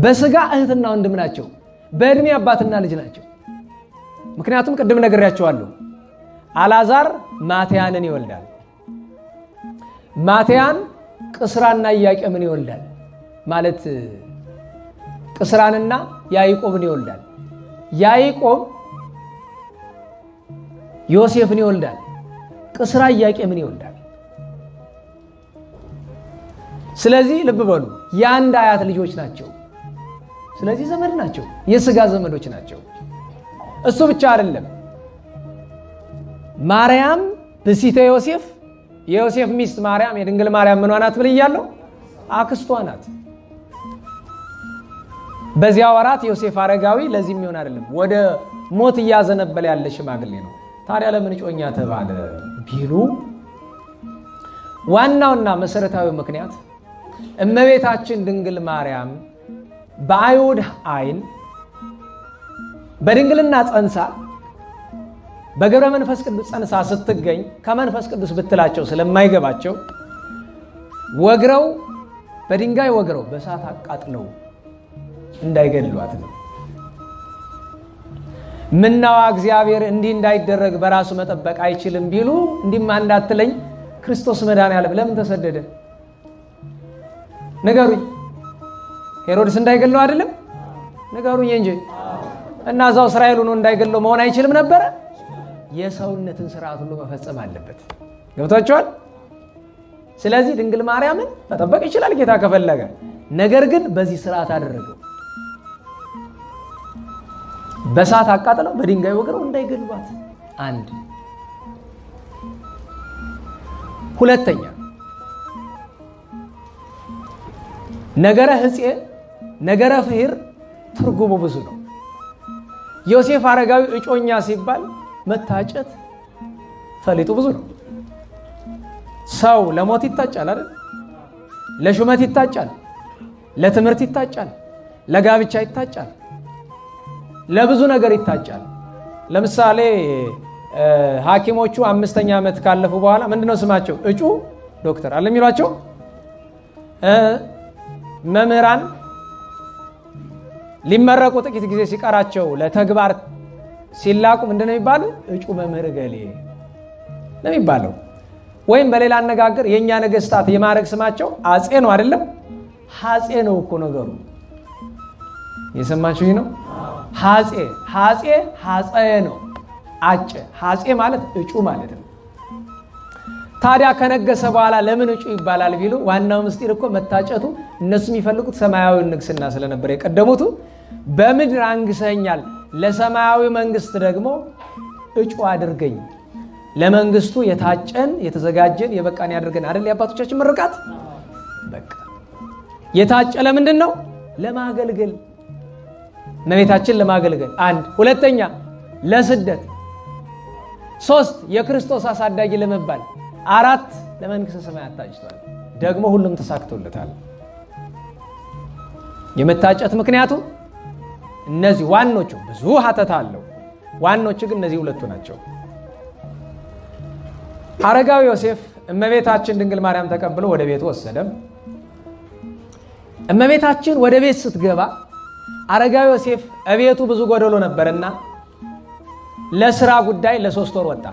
በስጋ እህትና ወንድም ናቸው። በእድሜ አባትና ልጅ ናቸው። ምክንያቱም ቅድም ነግሬያቸዋለሁ። አልዓዛር ማትያንን ይወልዳል። ማትያን ቅስራና ኢያቄምን ይወልዳል። ማለት ቅስራንና ያዕቆብን ይወልዳል። ያዕቆብ ዮሴፍን ይወልዳል። ቅስራ ኢያቄምን ይወልዳል። ስለዚህ ልብ በሉ የአንድ አያት ልጆች ናቸው። ስለዚህ ዘመድ ናቸው፣ የሥጋ ዘመዶች ናቸው። እሱ ብቻ አይደለም። ማርያም ብእሲተ ዮሴፍ፣ የዮሴፍ ሚስት ማርያም የድንግል ማርያም ምኗ ናት ብያለሁ? አክስቷ ናት። በዚያ ወራት ዮሴፍ አረጋዊ ለዚህም ይሆን አይደለም ወደ ሞት እያዘነበለ ያለ ሽማግሌ ነው። ታዲያ ለምን እጮኛ ተባለ ቢሉ ዋናውና መሰረታዊ ምክንያት እመቤታችን ድንግል ማርያም በአይሁድ ዓይን በድንግልና ጸንሳ በገብረ መንፈስ ቅዱስ ጸንሳ ስትገኝ ከመንፈስ ቅዱስ ብትላቸው ስለማይገባቸው ወግረው በድንጋይ ወግረው በእሳት አቃጥለው እንዳይገድሏት ነው። ምነዋ እግዚአብሔር እንዲህ እንዳይደረግ በራሱ መጠበቅ አይችልም ቢሉ እንዲህማ እንዳትለኝ ክርስቶስ መድኃኔዓለም ለምን ተሰደደ? ንገሩኝ። ሄሮድስ እንዳይገድለው አይደለም? ንገሩኝ እንጂ እና እዛው እስራኤል ሆኖ እንዳይገድለው መሆን አይችልም ነበረ? የሰውነትን ስርዓት ሁሉ መፈጸም አለበት። ገብቷችኋል? ስለዚህ ድንግል ማርያምን መጠበቅ ይችላል ጌታ ከፈለገ። ነገር ግን በዚህ ስርዓት አደረገው። በእሳት አቃጥለው በድንጋይ ወግረው እንዳይገድሏት። አንድ ሁለተኛ ነገረ ሕፄ ነገረ ፍሂር ትርጉሙ ብዙ ነው። ዮሴፍ አረጋዊ እጮኛ ሲባል መታጨት ፈሊጡ ብዙ ነው። ሰው ለሞት ይታጫል አይደል? ለሹመት ይታጫል፣ ለትምህርት ይታጫል፣ ለጋብቻ ይታጫል፣ ለብዙ ነገር ይታጫል። ለምሳሌ ሐኪሞቹ 5ኛ ዓመት ካለፉ በኋላ ምንድነው ስማቸው? እጩ ዶክተር አለ የሚሏቸው። መምህራን ሊመረቁ ጥቂት ጊዜ ሲቀራቸው ለተግባር ሲላቁ ምንድነው የሚባሉ? እጩ መምህር ገሌ ነው የሚባለው። ወይም በሌላ አነጋገር የኛ ነገስታት የማረግ ስማቸው አጼ ነው አይደለም? ሐጼ ነው እኮ ነገሩ። የሰማችሁ ነው? ሐጼ ሐጼ ነው። አጨ ሐጼ ማለት እጩ ማለት ነው። ታዲያ ከነገሰ በኋላ ለምን እጩ ይባላል ቢሉ ዋናው ምስጢር እኮ መታጨቱ። እነሱ የሚፈልጉት ሰማያዊ ንግስና ስለነበር የቀደሙቱ በምድር አንግሰኛል፣ ለሰማያዊ መንግስት ደግሞ እጩ አድርገኝ፣ ለመንግስቱ የታጨን የተዘጋጀን የበቃን ያድርገን አይደል? የአባቶቻችን ምርቃት። በቃ የታጨ ለምንድን ነው? ለማገልገል፣ እመቤታችን ለማገልገል። አንድ ሁለተኛ ለስደት 3 የክርስቶስ አሳዳጊ ለመባል፣ 4 ለመንግሥተ ሰማያት ታጭቷል። ደግሞ ሁሉም ተሳክቶለታል። የመታጨት ምክንያቱ እነዚህ ዋኖቹ፣ ብዙ ሀተታ አለው። ዋኖቹ ግን እነዚህ ሁለቱ ናቸው። አረጋዊ ዮሴፍ እመቤታችን ድንግል ማርያም ተቀብሎ ወደ ቤቱ ወሰደም። እመቤታችን ወደ ቤት ስትገባ አረጋዊ ዮሴፍ እቤቱ ብዙ ጎደሎ ነበርና ለስራ ጉዳይ ለ3 ወር ወጣ።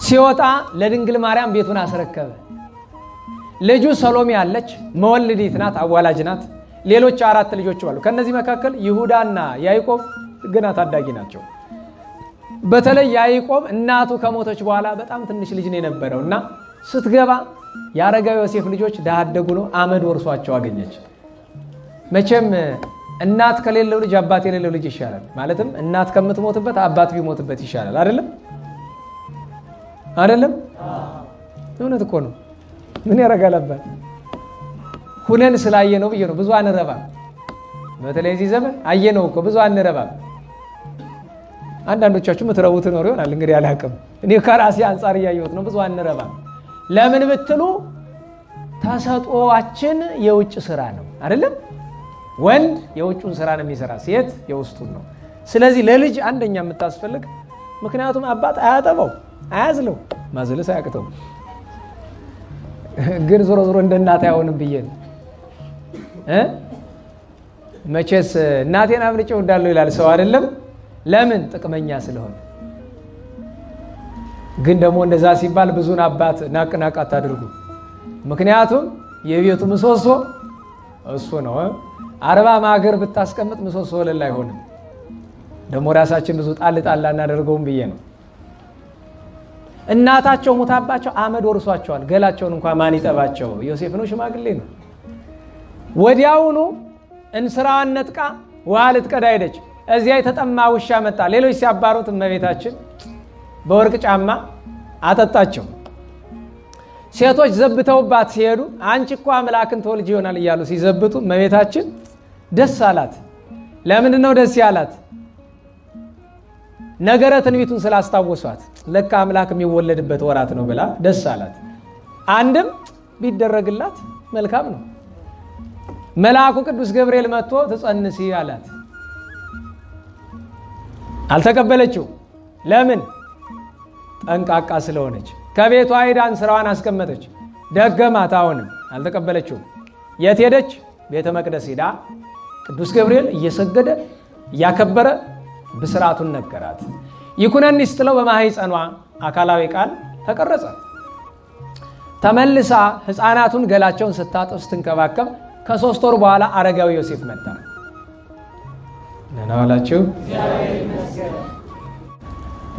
ሲወጣ ለድንግል ማርያም ቤቱን አስረከበ። ልጁ ሰሎሜ አለች፣ መወልዲት ናት፣ አዋላጅ ናት። ሌሎች 4 ልጆች አሉ። ከነዚህ መካከል ይሁዳና ያዕቆብ ገና ታዳጊ ናቸው። በተለይ ያዕቆብ እናቱ ከሞተች በኋላ በጣም ትንሽ ልጅ ነው የነበረውና ስትገባ የአረጋዊ ዮሴፍ ልጆች ድሃ አደጉ ነው፣ አመድ ወርሷቸው አገኘች። መቼም እናት ከሌለው ልጅ አባት የሌለው ልጅ ይሻላል። ማለትም እናት ከምትሞትበት አባት ቢሞትበት ይሻላል። አይደለም አይደለም? እውነት እኮ ነው። ምን ያረጋል አባት? ሁነን ስላየ ነው ብዬ ነው። ብዙ አንረባም። በተለይ እዚህ ዘመን አየ ነው እኮ ብዙ አንረባም። አንዳንዶቻችሁ ምትረቡት ኖር ይሆናል እንግዲህ አላውቅም። እኔ ከራሴ አንጻር እያየሁት ነው። ብዙ አንረባም። ለምን ብትሉ ተሰጥኦአችን የውጭ ስራ ነው አይደለም? ወንድ የውጭውን ስራ ነው የሚሰራ፣ ሴት የውስጡን ነው። ስለዚህ ለልጅ አንደኛ የምታስፈልግ፣ ምክንያቱም አባት አያጠበው አያዝለው፣ ማዝለስ አያቅተው። ግን ዞሮ ዞሮ እንደ እናት አይሆንም ብዬ ነው። መቼስ እናቴን አብልጬ እወዳለሁ ይላል ሰው አይደለም? ለምን? ጥቅመኛ ስለሆነ። ግን ደግሞ እንደዛ ሲባል ብዙን አባት ናቅናቅ አታድርጉ። ምክንያቱም የቤቱ ምሰሶ እሱ ነው። 40 ማገር ብታስቀምጥ ምሰሶ ወለል አይሆንም። ደግሞ ራሳችን ብዙ ጣል ጣል እናደርገውም ብዬ ነው። እናታቸው ሙታባቸው አመድ ወርሷቸዋል። ገላቸውን እንኳን ማን ይጠባቸው? ዮሴፍ ነው፣ ሽማግሌ ነው። ወዲያውኑ እንስራዋን ነጥቃ ውሃ ልትቀዳ ሄደች። እዚያ የተጠማ ውሻ መጣ። ሌሎች ሲያባሩት እመቤታችን በወርቅ ጫማ አጠጣቸው። ሴቶች ዘብተውባት ሲሄዱ አንቺ እኮ አምላክን ተወልጅ ይሆናል እያሉ ሲዘብቱ እመቤታችን ደስ አላት። ለምንድን ነው ደስ ያላት? ነገረ ትንቢቱን ስላስታወሷት፣ ለካ አምላክ የሚወለድበት ወራት ነው ብላ ደስ አላት። አንድም ቢደረግላት መልካም ነው። መልአኩ ቅዱስ ገብርኤል መጥቶ ትጸንሲ አላት። አልተቀበለችው። ለምን? ጠንቃቃ ስለሆነች። ከቤቷ ሄዳን ስራዋን አስቀመጠች። ደገማት። አሁንም አልተቀበለችው። የት ሄደች? ቤተ መቅደስ ሄዳ ቅዱስ ገብርኤል እየሰገደ እያከበረ ብስራቱን ነገራት። ይኩነኒ ስትለው በማህፀኗ አካላዊ ቃል ተቀረጸ። ተመልሳ ሕፃናቱን ገላቸውን ስታጥብ ስትንከባከብ ከ3 ወር በኋላ አረጋዊ ዮሴፍ መጣ። ደህና ዋላችሁ።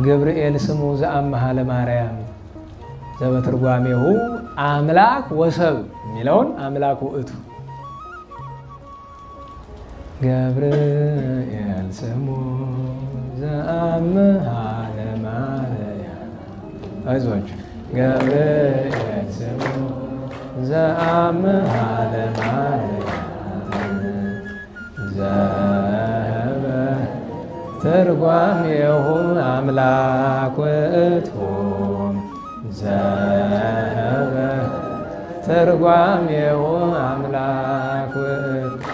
ገብርኤል ስሙ ዘአምሃ ለማርያም ዘበትርጓሜሁ አምላክ ወሰብ የሚለውን አምላክ ውእቱ። ገብርኤል ስሙ ዘአምሃ ለማርያም። አይዟችሁ። ገብርኤል ስሙ ዘአምሃ ለማርያም ዘበትርጓሜሁ አምላክ ውእቱ ዘበትርጓሜሁ አምላክ ውእቱ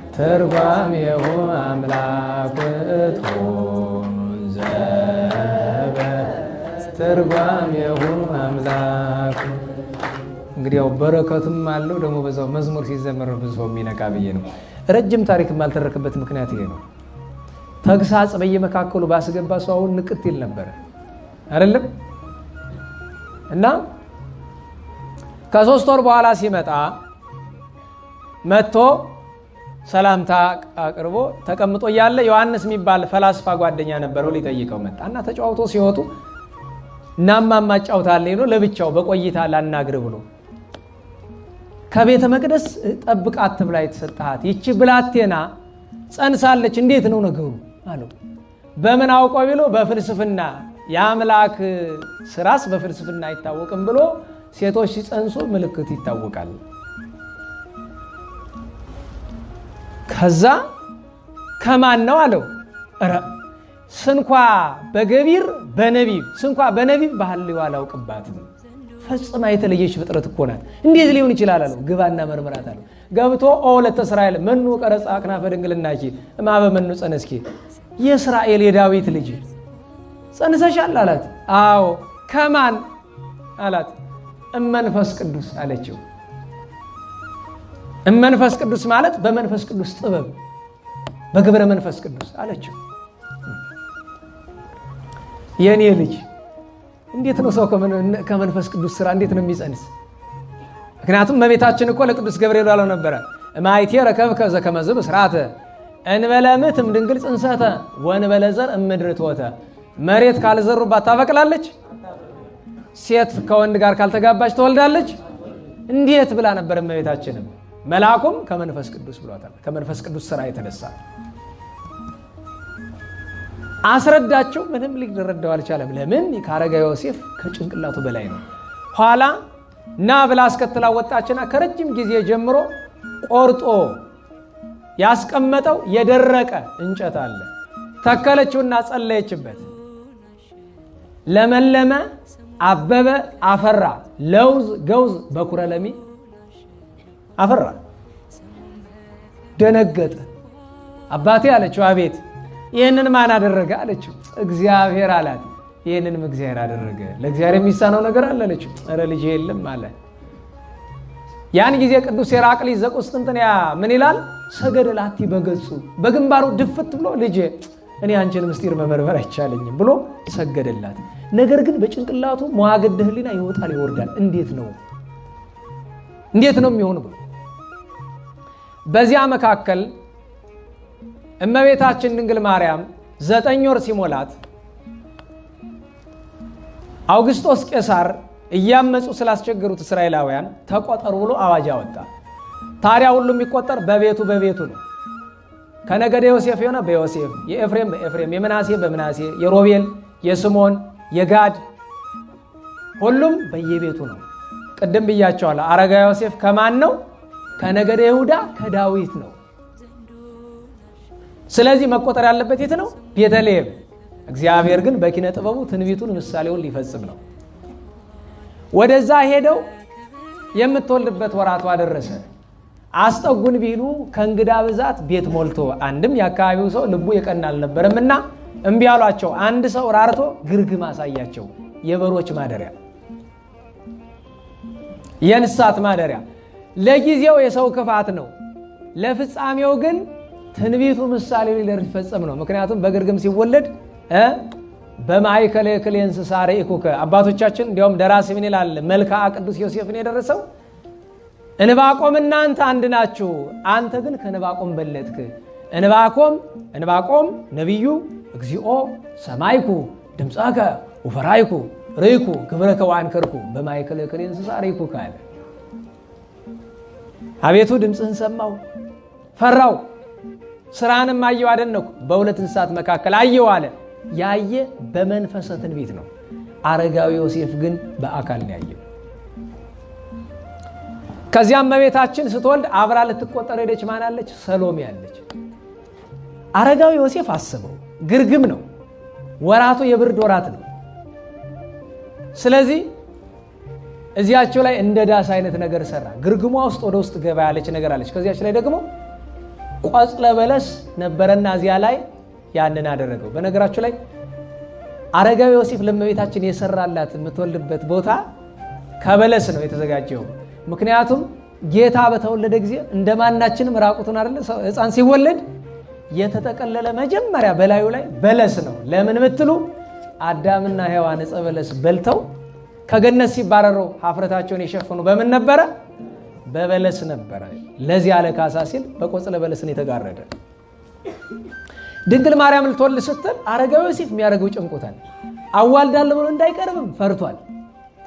ዘበትርጓሜሁ አምላክ ውእቱ ዘበትርጓሜሁ አምላክ። እንግዲህ ያው በረከቱም አለው ደግሞ በዛው መዝሙር ሲዘመር ብዙ ሰው የሚነቃ ብዬ ነው። ረጅም ታሪክ የማልተረክበት ምክንያት ይሄ ነው። ተግሳጽ በየመካከሉ ባስገባ ሰው አሁን ንቅት ይል ነበር አይደለም? እና ከ3 ወር በኋላ ሲመጣ መጥቶ ሰላምታ አቅርቦ ተቀምጦ እያለ ዮሐንስ የሚባል ፈላስፋ ጓደኛ ነበረው ሊጠይቀው መጣ እና ተጫውቶ ሲወጡ እናማማ ጫውታለኝ ነው ለብቻው በቆይታ ላናግር ብሎ ከቤተ መቅደስ ጠብቃት ብላ የተሰጣት ይቺ ብላቴና ጸንሳለች፣ እንዴት ነው ነገሩ አለው። በምን አውቀው ቢሎ በፍልስፍና የአምላክ ስራስ በፍልስፍና አይታወቅም ብሎ ሴቶች ሲጸንሱ ምልክት ይታወቃል። ከዛ ከማን ነው አለው። ኧረ ስንኳ በገቢር በነቢብ ስንኳ በነቢብ ባህልዋ አላውቅባትም፣ ፈጽማ የተለየች ፍጥረት እኮ ናት፣ እንዴት ሊሆን ይችላል አለው። ግባና መርምራት አለው። ገብቶ ኦለተ እስራኤል መኑ ቀረጻ አክናፈ ድንግልናኪ እምኀበ መኑ ጸነስኪ፣ የእስራኤል የዳዊት ልጅ ጸንሰሻል አላት። አዎ ከማን አላት። እመንፈስ ቅዱስ አለችው። እመንፈስ ቅዱስ ማለት በመንፈስ ቅዱስ ጥበብ በግብረ መንፈስ ቅዱስ አለችው። የኔ ልጅ እንዴት ነው ሰው ከመንፈስ ቅዱስ ስራ እንዴት ነው የሚጸንስ? ምክንያቱም እመቤታችን እኮ ለቅዱስ ገብርኤል ያለው ነበረ እማይቴ ረከብከ ዘከመ ብስራተ እንበለ ምትም ድንግል ጽንሰተ ወንበለ ዘር እምድር ትወተ። መሬት ካልዘሩባት ታበቅላለች፣ ሴት ከወንድ ጋር ካልተጋባች ትወልዳለች። እንዴት ብላ ነበር እመቤታችንም። መልአኩም ከመንፈስ ቅዱስ ብሏታል። ከመንፈስ ቅዱስ ስራ የተነሳ አስረዳቸው። ምንም ሊረዳው አልቻለም። ለምን? ካረጋ ዮሴፍ ከጭንቅላቱ በላይ ነው። ኋላ ና ብላ አስከትላ ወጣችና ከረጅም ጊዜ ጀምሮ ቆርጦ ያስቀመጠው የደረቀ እንጨት አለ። ተከለችውና ጸለየችበት። ለመለመ፣ አበበ፣ አፈራ። ለውዝ ገውዝ በኩረ ለሚ አፈራ። ደነገጠ። አባቴ አለችው። አቤት። ይህንን ማን አደረገ አለችው። እግዚአብሔር አላት። ይህንንም እግዚአብሔር አደረገ። ለእግዚአብሔር የሚሳነው ነገር አለ አለችው። ኧረ ልጅ የለም አለ። ያን ጊዜ ቅዱስ ሄራቅሊስ ዘቁስጥንጥንያ ምን ይላል? ሰገደ ላቲ በገጹ፣ በግንባሩ ድፍት ብሎ ልጄ እኔ አንቺን ምስጢር መመርመር አይቻለኝም ብሎ ሰገደላት። ነገር ግን በጭንቅላቱ መዋግድ ህሊና ይወጣል ይወርዳል። እንዴት ነው የሚሆን ብሎ በዚያ መካከል እመቤታችን ድንግል ማርያም 9 ወር ሲሞላት አውግስጦስ ቄሳር እያመጹ ስላስቸገሩት እስራኤላውያን ተቆጠሩ ብሎ አዋጅ አወጣ። ታዲያ ሁሉም የሚቆጠር በቤቱ ነው። ከነገደ ዮሴፍ የሆነ በዮሴፍ፣ የኤፍሬም በኤፍሬም፣ የምናሴ በምናሴ፣ የሮቤል፣ የስምዖን፣ የጋድ ሁሉም በየቤቱ ነው። ቅድም ብያቸዋለሁ። አረጋ ዮሴፍ ከማን ነው? ከነገደ ይሁዳ ከዳዊት ነው። ስለዚህ መቆጠር ያለበት የት ነው? ቤተልሔም። እግዚአብሔር ግን በኪነ ጥበቡ ትንቢቱን ምሳሌውን ሊፈጽም ነው። ወደዛ ሄደው የምትወልድበት ወራቷ ደረሰ። አስጠጉን ቢሉ ከእንግዳ ብዛት ቤት ሞልቶ አንድም የአካባቢው ሰው ልቡ የቀና አልነበረምና እምቢ አሏቸው። አንድ ሰው ራርቶ ግርግም አሳያቸው። የበሮች ማደሪያ፣ የእንስሳት ማደሪያ። ለጊዜው የሰው ክፋት ነው፣ ለፍጻሜው ግን ትንቢቱ ምሳሌ ሊፈጸም ነው። ምክንያቱም በግርግም ሲወለድ በማእከለ እክል እንስሳ ርኢኩከ። አባቶቻችን እንዲያውም ደራሲ ምን ይላል? መልክዓ ቅዱስ ዮሴፍን የደረሰው እንባቆም እናንተ አንድ ናችሁ፣ አንተ ግን ከንባቆም በለጥክ። እንባቆም ነቢዩ እግዚኦ ሰማይኩ ድምፀከ ወፈራይኩ ርኢኩ ግብረከ ወአንከርኩ በማእከለ እክል እንስሳ ርኢኩከ አለ። አቤቱ ድምፅህን ሰማው ፈራው፣ ስራንም አየው አደነኩ፣ በሁለት እንስሳት መካከል አየው አለ። ያየ በመንፈሰ ትንቢት ነው። አረጋዊ ዮሴፍ ግን በአካል ነው ያየው። ከዚያም እመቤታችን ስትወልድ አብራ ልትቆጠር ሄደች። ማን አለች? ሰሎሜ አለች። አረጋዊ ዮሴፍ አስበው፣ ግርግም ነው፣ ወራቱ የብርድ ወራት ነው። ስለዚህ እዚያቸው ላይ እንደ ዳስ አይነት ነገር ሰራ። ግርግሟ ውስጥ ወደ ውስጥ ገባ ያለች ነገር አለች። ከዚያች ላይ ደግሞ ቆጽለ በለስ ነበረና እዚያ ላይ ያንን አደረገው። በነገራችሁ ላይ አረጋዊ ዮሴፍ ለእመቤታችን የሰራላት የምትወልድበት ቦታ ከበለስ ነው የተዘጋጀው። ምክንያቱም ጌታ በተወለደ ጊዜ እንደማናችንም ራቁቱን አይደለ ሕፃን ሲወለድ የተጠቀለለ መጀመሪያ በላዩ ላይ በለስ ነው። ለምን ምትሉ አዳምና ሔዋን ዕፀ በለስ በልተው ከገነት ሲባረሩ ሀፍረታቸውን የሸፈኑ በምን ነበረ? በበለስ ነበረ። ለዚህ አለ ካሳ ሲል በቆጽለ በለስን የተጋረደ። ድንግል ማርያም ልትወልድ ስትል አረጋዊ ዮሴፍ የሚያደርገው ጭንቆታል። አዋልዳለሁ ብሎ እንዳይቀርብም ፈርቷል።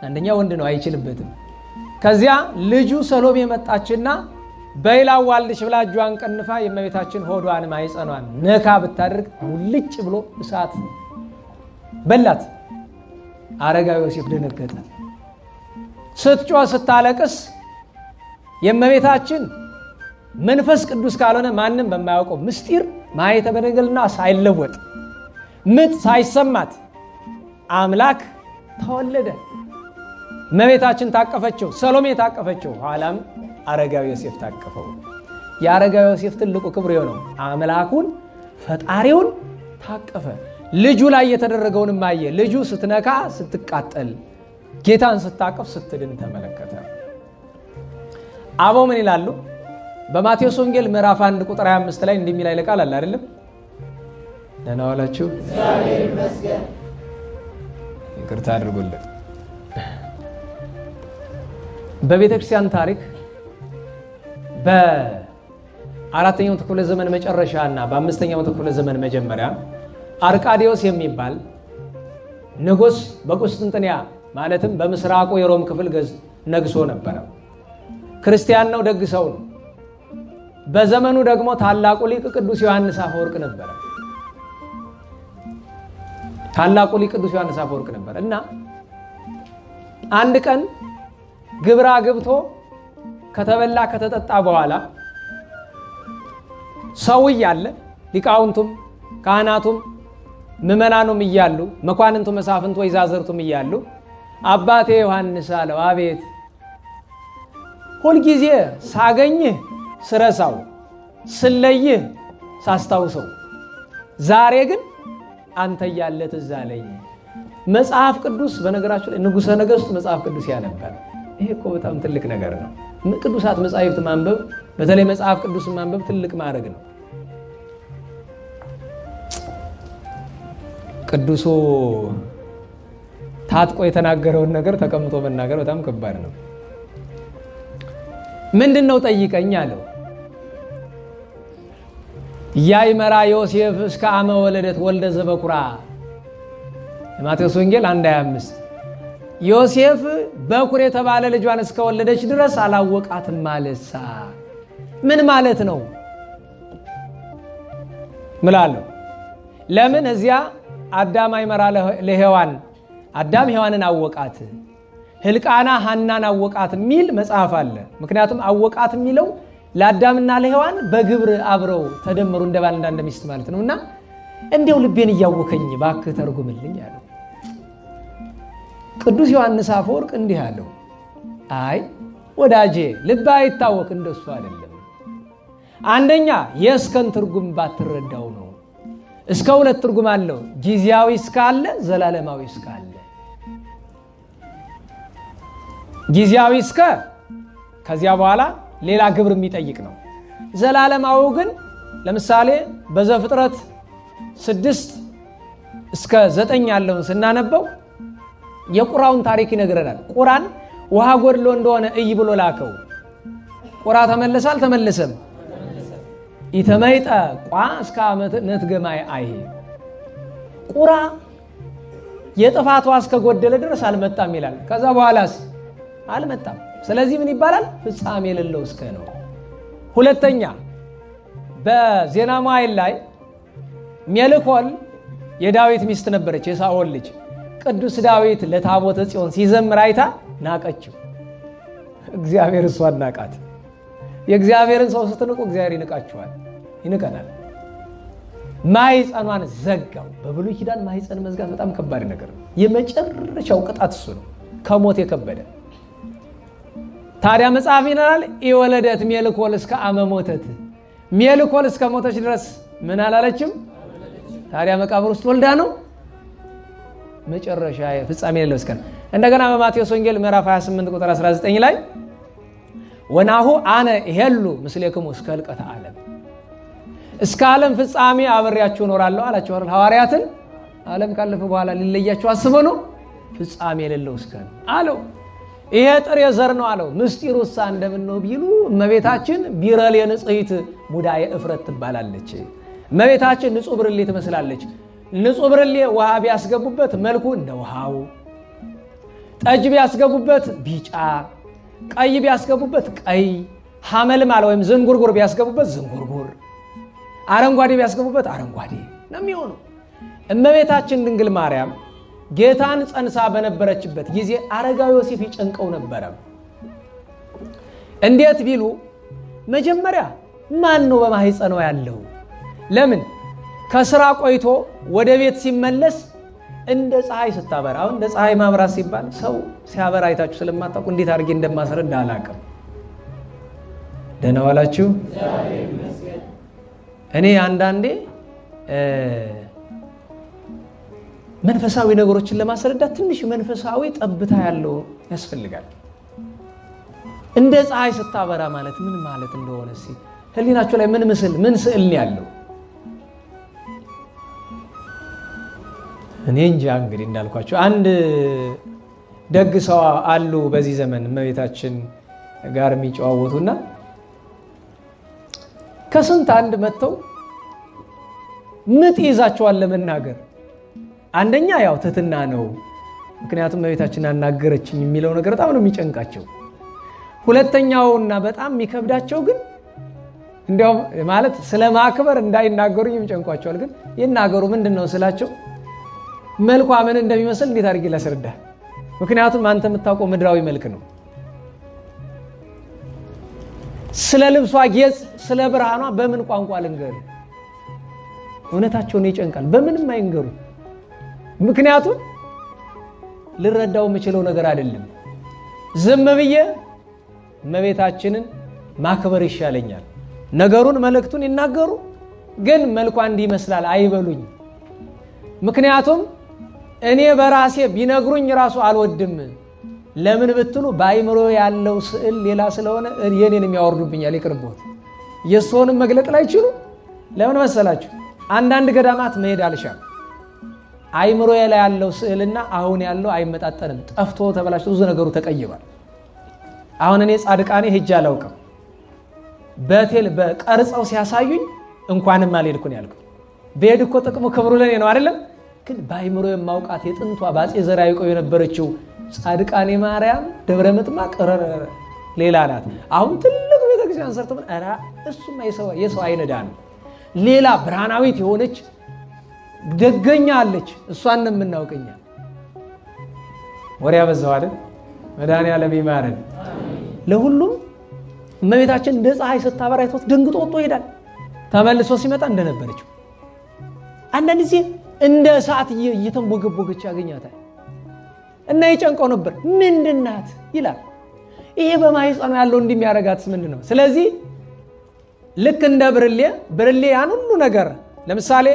አንደኛ ወንድ ነው፣ አይችልበትም። ከዚያ ልጁ ሰሎሜ መጣችና በይላ አዋልድሽ ብላ እጇን ቀንፋ የእመቤታችን ሆዷን ማይጸኗን ነካ ብታደርግ ሙልጭ ብሎ እሳት በላት። አረጋዊ ዮሴፍ ደነገጠ። ስትጮህ ስታለቅስ የእመቤታችን መንፈስ ቅዱስ ካልሆነ ማንም በማያውቀው ምስጢር ማኅተመ ድንግልና ሳይለወጥ ምጥ ሳይሰማት አምላክ ተወለደ። እመቤታችን ታቀፈችው፣ ሰሎሜ ታቀፈችው፣ ኋላም አረጋዊ ዮሴፍ ታቀፈው። የአረጋዊ ዮሴፍ ትልቁ ክብር ነው አምላኩን ፈጣሪውን ታቀፈ። ልጁ ላይ የተደረገውን ማየ። ልጁ ስትነካ ስትቃጠል፣ ጌታን ስታቀፍ ስትድን ተመለከተ። አበው ምን ይላሉ? በማቴዎስ ወንጌል ምዕራፍ 1 ቁጥር 25 ላይ እንደሚል አይለ ቃል አለ አይደለም? ደህና ዋላችሁ። እግዚአብሔር ይመስገን። ይቅርታ አድርጉልን። በቤተ ክርስቲያን ታሪክ በአራተኛው ክፍለ ዘመን መጨረሻና በአምስተኛው ክፍለ ዘመን መጀመሪያ አርቃዲዮስ የሚባል ንጉሥ በቁስጥንጥንያ ማለትም በምስራቁ የሮም ክፍል ነግሶ ነበረ። ክርስቲያን ነው፣ ደግ ሰው ነው። በዘመኑ ደግሞ ታላቁ ሊቅ ቅዱስ ዮሐንስ አፈወርቅ ነበረ። ታላቁ ሊቅ ቅዱስ ዮሐንስ አፈወርቅ ነበር እና አንድ ቀን ግብራ ግብቶ ከተበላ ከተጠጣ በኋላ ሰው እያለ ሊቃውንቱም ካህናቱም ምዕመናኑም እያሉ መኳንንቱ መሳፍንቱ ወይዛዝርቱም እያሉ አባቴ ዮሐንስ አለው፣ አቤት። ሁልጊዜ ሳገኝህ ስረሳው፣ ስለይህ ሳስታውሰው፣ ዛሬ ግን አንተ እያለ ትዝ አለኝ። መጽሐፍ ቅዱስ በነገራችሁ ላይ ንጉሠ ነገሥቱ መጽሐፍ ቅዱስ ያነባል። ይሄ እኮ በጣም ትልቅ ነገር ነው። ቅዱሳት መጻሕፍት ማንበብ፣ በተለይ መጽሐፍ ቅዱስ ማንበብ ትልቅ ማዕረግ ነው። ቅዱሱ ታጥቆ የተናገረውን ነገር ተቀምጦ መናገር በጣም ከባድ ነው። ምንድነው ጠይቀኝ አለው። ያይመራ ዮሴፍ እስከ አመ ወለደት ወልደ ዘበኩራ የማቴዎስ ወንጌል 1:25 ዮሴፍ በኩር የተባለ ልጇን እስከወለደች ድረስ አላወቃትም ማለሳ ምን ማለት ነው? ምላለው ለምን እዚያ አዳም አይመራ ለሔዋን አዳም ሔዋንን አወቃት፣ ሕልቃና ሐናን አወቃት የሚል መጽሐፍ አለ። ምክንያቱም አወቃት የሚለው ለአዳምና ለሔዋን በግብር አብረው ተደመሩ እንደ ባልና እንደ ሚስት ማለት ነውና እንዴው ልቤን እያወከኝ ባክህ ተርጉምልኝ አለው። ቅዱስ ዮሐንስ አፈወርቅ እንዲህ አለው፣ አይ ወዳጄ ልብ አይታወክ እንደሱ አይደለም። አንደኛ የእስከን ትርጉም ባትረዳው ነው። እስከ ሁለት ትርጉም አለው፣ ጊዜያዊ እስካለ ዘላለማዊ እስካለ። ጊዜያዊ እስከ ከዚያ በኋላ ሌላ ግብር የሚጠይቅ ነው። ዘላለማዊው ግን ለምሳሌ በዘፍጥረት 6 እስከ 9 ያለውን ስናነበው የቁራውን ታሪክ ይነግረናል። ቁራን ውሃ ጎድሎ እንደሆነ እይ ብሎ ላከው። ቁራ ተመለሰ አልተመለሰም? ኢተመይጠ ቋ እስከ ነትገማይ አይ ቁራ የጥፋቷ እስከጎደለ ድረስ አልመጣም ይላል። ከዛ በኋላስ አልመጣም። ስለዚህ ምን ይባላል? ፍጻሜ የሌለው እስከ ነው። ሁለተኛ በዜና መዋዕል ላይ ሜልኮል የዳዊት ሚስት ነበረች፣ የሳኦል ልጅ። ቅዱስ ዳዊት ለታቦተ ጽዮን ሲዘምር አይታ ናቀችው። እግዚአብሔር እሷን ናቃት። የእግዚአብሔርን ሰው ስትንቁ እግዚአብሔር ይንቃችኋል፣ ይንቀናል። ማይጸኗን ዘጋው። በብሉይ ኪዳን ማይጸን መዝጋት በጣም ከባድ ነገር ነው። የመጨረሻው ቅጣት እሱ ነው፣ ከሞት የከበደ። ታዲያ መጽሐፍ ይላል ኢወለደት ሜልኮል እስከ አመ ሞተት፣ ሜልኮል እስከ ሞተች ድረስ ምን አላለችም? ታዲያ መቃብር ውስጥ ወልዳ ነው መጨረሻ ፍጻሜ የሌለው እስከ። እንደገና በማቴዎስ ወንጌል ምዕራፍ 28 ቁጥር 19 ላይ ወናሁ አነ ይሄሉ ምስሌክሙ እስከ ሕልቀተ ዓለም፣ እስከ ዓለም ፍጻሜ አብሬያችሁ እኖራለሁ አላቸው አይደል ሐዋርያትን። ዓለም ካለፈ በኋላ ሊለያችሁ አስቦ ነው ፍጻሜ የሌለው እስከ አለው። ይሄ ጥሬ ዘር ነው አለው። ምስጢሩሳ እንደምን ነው ቢሉ እመቤታችን ቢረሌ ንጽሕት ሙዳየ እፍረት ትባላለች። እመቤታችን ንጹህ ብርሌ ትመስላለች። ንጹህ ብርሌ ውሃ ቢያስገቡበት መልኩ እንደ ውሃው፣ ጠጅ ቢያስገቡበት ቢጫ፣ ቀይ ቢያስገቡበት ቀይ፣ ሐመልማል ወይም ዝንጉርጉር ቢያስገቡበት ዝንጉርጉር፣ አረንጓዴ ቢያስገቡበት አረንጓዴ ነው የሚሆነው። እመቤታችን ድንግል ማርያም ጌታን ጸንሳ በነበረችበት ጊዜ አረጋዊ ዮሴፍ ይጨንቀው ነበረ። እንዴት ቢሉ መጀመሪያ ማን ነው በማህፀኗ ያለው? ለምን ከስራ ቆይቶ ወደ ቤት ሲመለስ እንደ ፀሐይ ስታበራ፣ አሁን እንደ ፀሐይ ማብራት ሲባል ሰው ሲያበራ አይታችሁ ስለማታውቁ እንዴት አድርጌ እንደማስረዳ አላውቅም። ደህና ዋላችሁ። እኔ አንዳንዴ መንፈሳዊ ነገሮችን ለማስረዳት ትንሽ መንፈሳዊ ጠብታ ያለው ያስፈልጋል። እንደ ፀሐይ ስታበራ ማለት ምን ማለት እንደሆነ ህሊናችሁ ላይ ምን ስዕል ነው ያለው? እኔ እንጃ። እንግዲህ እንዳልኳቸው አንድ ደግ ሰው አሉ በዚህ ዘመን እመቤታችን ጋር የሚጨዋወቱና ከስንት አንድ መጥተው ምጥ ይዛቸዋል ለመናገር። አንደኛ ያው ትህትና ነው፣ ምክንያቱም እመቤታችን አናገረችኝ የሚለው ነገር በጣም ነው የሚጨንቃቸው። ሁለተኛውና በጣም የሚከብዳቸው ግን እንዲያውም ማለት ስለማክበር እንዳይናገሩ የሚጨንቋቸዋል። ግን ይናገሩ ምንድነው ስላቸው መልኳ ምን እንደሚመስል እንዴት አድርጌ ላስረዳ? ምክንያቱም አንተ የምታውቀው ምድራዊ መልክ ነው። ስለ ልብሷ ጌጥ፣ ስለ ብርሃኗ በምን ቋንቋ ልንገር? እውነታቸውን ይጨንቃል። በምንም አይንገሩ። ምክንያቱም ልረዳው የምችለው ነገር አይደለም። ዝም ብዬ እመቤታችንን ማክበር ይሻለኛል። ነገሩን መልእክቱን ይናገሩ፣ ግን መልኳ እንዲህ ይመስላል አይበሉኝ። ምክንያቱም እኔ በራሴ ቢነግሩኝ ራሱ አልወድም። ለምን ብትሉ በአይምሮ ያለው ስዕል ሌላ ስለሆነ የኔን የሚያወርዱብኛል። ይቅርቦት የእሱንም መግለጥ ላይ ይችሉ። ለምን መሰላችሁ? አንዳንድ ገዳማት መሄድ አልሻም። አይምሮ ላይ ያለው ስዕልና አሁን ያለው አይመጣጠንም። ጠፍቶ ተበላሽቶ ብዙ ነገሩ ተቀይሯል። አሁን እኔ ጻድቃኔ ሄጄ አላውቅም። በቀርጸው ሲያሳዩኝ እንኳንም አልሄድኩኝ ያልኩ። በሄድ እኮ ጥቅሙ ክብሩ ለኔ ነው አይደለም? ግን በአይምሮ የማውቃት የጥንቷ በአፄ ዘርዓ ያዕቆብ የነበረችው ጻድቃኔ ማርያም ደብረ ምጥማቅ ሌላ ናት። አሁን ትልቅ ቤተክርስቲያን ሰርተው ኧረ እሱማ የሰው አይነዳ ነው። ሌላ ብርሃናዊት የሆነች ደገኛ አለች። እሷን ነው የምናውቀኛ። ወሬ ያበዛው አይደል? መድኃኒዓለም ይማረን። ለሁሉም እመቤታችን እንደ ፀሐይ ስታበራ አይቶት ደንግጦ ወጥቶ ይሄዳል። ተመልሶ ሲመጣ እንደነበረችው አንዳንድ ጊዜ እንደ እሳት እየተንቦገቦገች ያገኛታል እና ይጨንቀው ነበር። ምንድናት ይላል። ይሄ በማህፀኗ ያለው እንደሚያረጋትስ ምንድነው? ስለዚህ ልክ እንደ ብርሌ ያን ሁሉ ነገር ለምሳሌ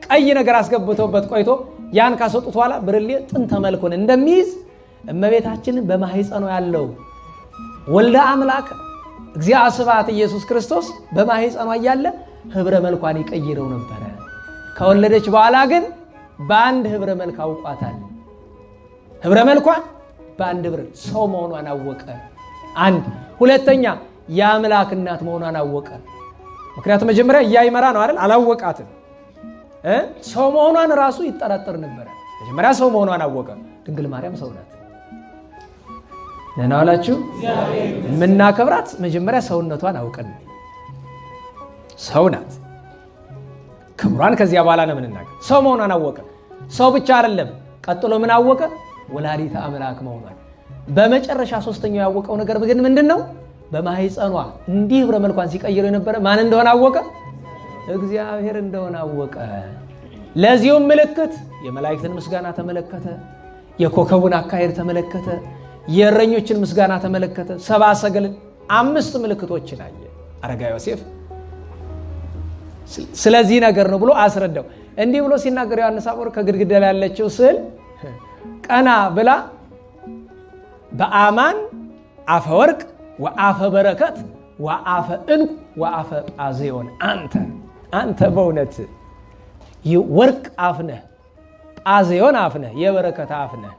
ቀይ ነገር አስገብተውበት ቆይቶ ያን ካስወጡት በኋላ ብርሌ ጥንተ መልኩን እንደሚይዝ እመቤታችንን በማህፀኗ ያለው ወልደ አምላክ እግዚአብሔር ስብሐት ኢየሱስ ክርስቶስ በማህፀኗ ያለ ህብረ መልኳን ይቀይረው ነበር። ከወለደች በኋላ ግን በአንድ ህብረ መልክ አውቋታል። ህብረ መልኳን በአንድ ህብረ ሰው መሆኗን አወቀ። አንድ ሁለተኛ የአምላክ እናት መሆኗን አወቀ። ምክንያቱም መጀመሪያ እያይመራ ነው አይደል? አላወቃትም። ሰው መሆኗን ራሱ ይጠራጠር ነበር። መጀመሪያ ሰው መሆኗን አወቀ። ድንግል ማርያም ሰው ናት። ደህና ዋላችሁ። የምናከብራት መጀመሪያ ሰውነቷን አውቀን ሰው ናት። ክብሯን ከዚያ በኋላ ነው የምንናገር። ሰው መሆኗን አወቀ። ሰው ብቻ አይደለም፣ ቀጥሎ ምን አወቀ? ወላዲተ አምላክ መሆኗን። በመጨረሻ ሶስተኛው ያወቀው ነገር ግን ምንድነው? በማህፀኗ እንዲህ ህብረ መልኳን ሲቀይረው የነበረ ማን እንደሆነ አወቀ? እግዚአብሔር እንደሆነ አወቀ። ለዚሁም ምልክት የመላእክትን ምስጋና ተመለከተ፣ የኮከቡን አካሄድ ተመለከተ፣ የእረኞችን ምስጋና ተመለከተ፣ ሰብአ ሰገልን 5 ምልክቶችን አየ አረጋዊ ዮሴፍ። ስለዚህ ነገር ነው ብሎ አስረዳው። እንዲህ ብሎ ሲናገር ዮሐንስ አፈወርቅ ከግድግዳ ላይ ያለችው ስዕል ቀና ብላ በአማን አፈ ወርቅ ወአፈ በረከት ወአፈ እንቁ ወአፈ ጳዜዮን አንተ በእውነት ወርቅ አፍነህ ጳዜዮን አፍነህ የበረከት አፍነህ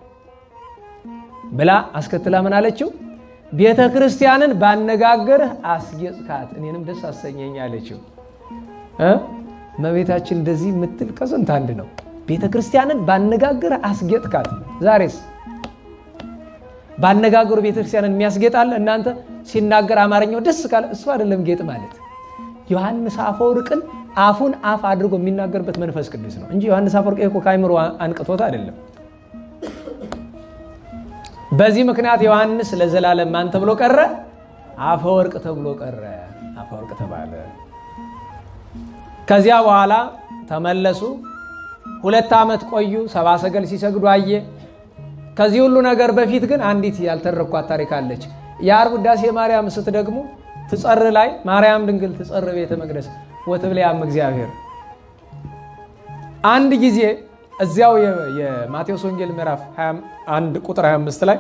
ብላ አስከትላ ምን አለችው? ቤተ ክርስቲያንን ባነጋገርህ አስጌጥካት፣ እኔንም ደስ አሰኘኝ አለችው። እመቤታችን እንደዚህ የምትል ከስንት አንድ ነው። ቤተ ክርስቲያንን ባነጋገርህ አስጌጥካት። ዛሬስ ባነጋገሩ ቤተ ክርስቲያንን የሚያስጌጣል? እናንተ ሲናገር አማርኛው ደስ ካለ እሱ አይደለም ጌጥ ማለት። ዮሐንስ አፈወርቅን አፉን አፍ አድርጎ የሚናገርበት መንፈስ ቅዱስ ነው እንጂ ዮሐንስ አፈወርቅ እኮ ከአይምሮ አንቅቶት አይደለም። በዚህ ምክንያት ዮሐንስ ለዘላለም ማን ተብሎ ቀረ? አፈወርቅ ተብሎ ቀረ። አፈወርቅ ተባለ። ከዚያ በኋላ ተመለሱ። 2 ዓመት ቆዩ። 70 ሰገል ሲሰግዱ አየ። ከዚህ ሁሉ ነገር በፊት ግን አንዲት ያልተረኳት ታሪክ አለች። የዓርብ ውዳሴ ማርያም ስትደግሙ ትጸር ላይ ማርያም ድንግል ትጸር ቤተ መቅደስ ወትብልያም እግዚአብሔር። አንድ ጊዜ እዚያው የማቴዎስ ወንጌል ምዕራፍ 21 ቁጥር 25 ላይ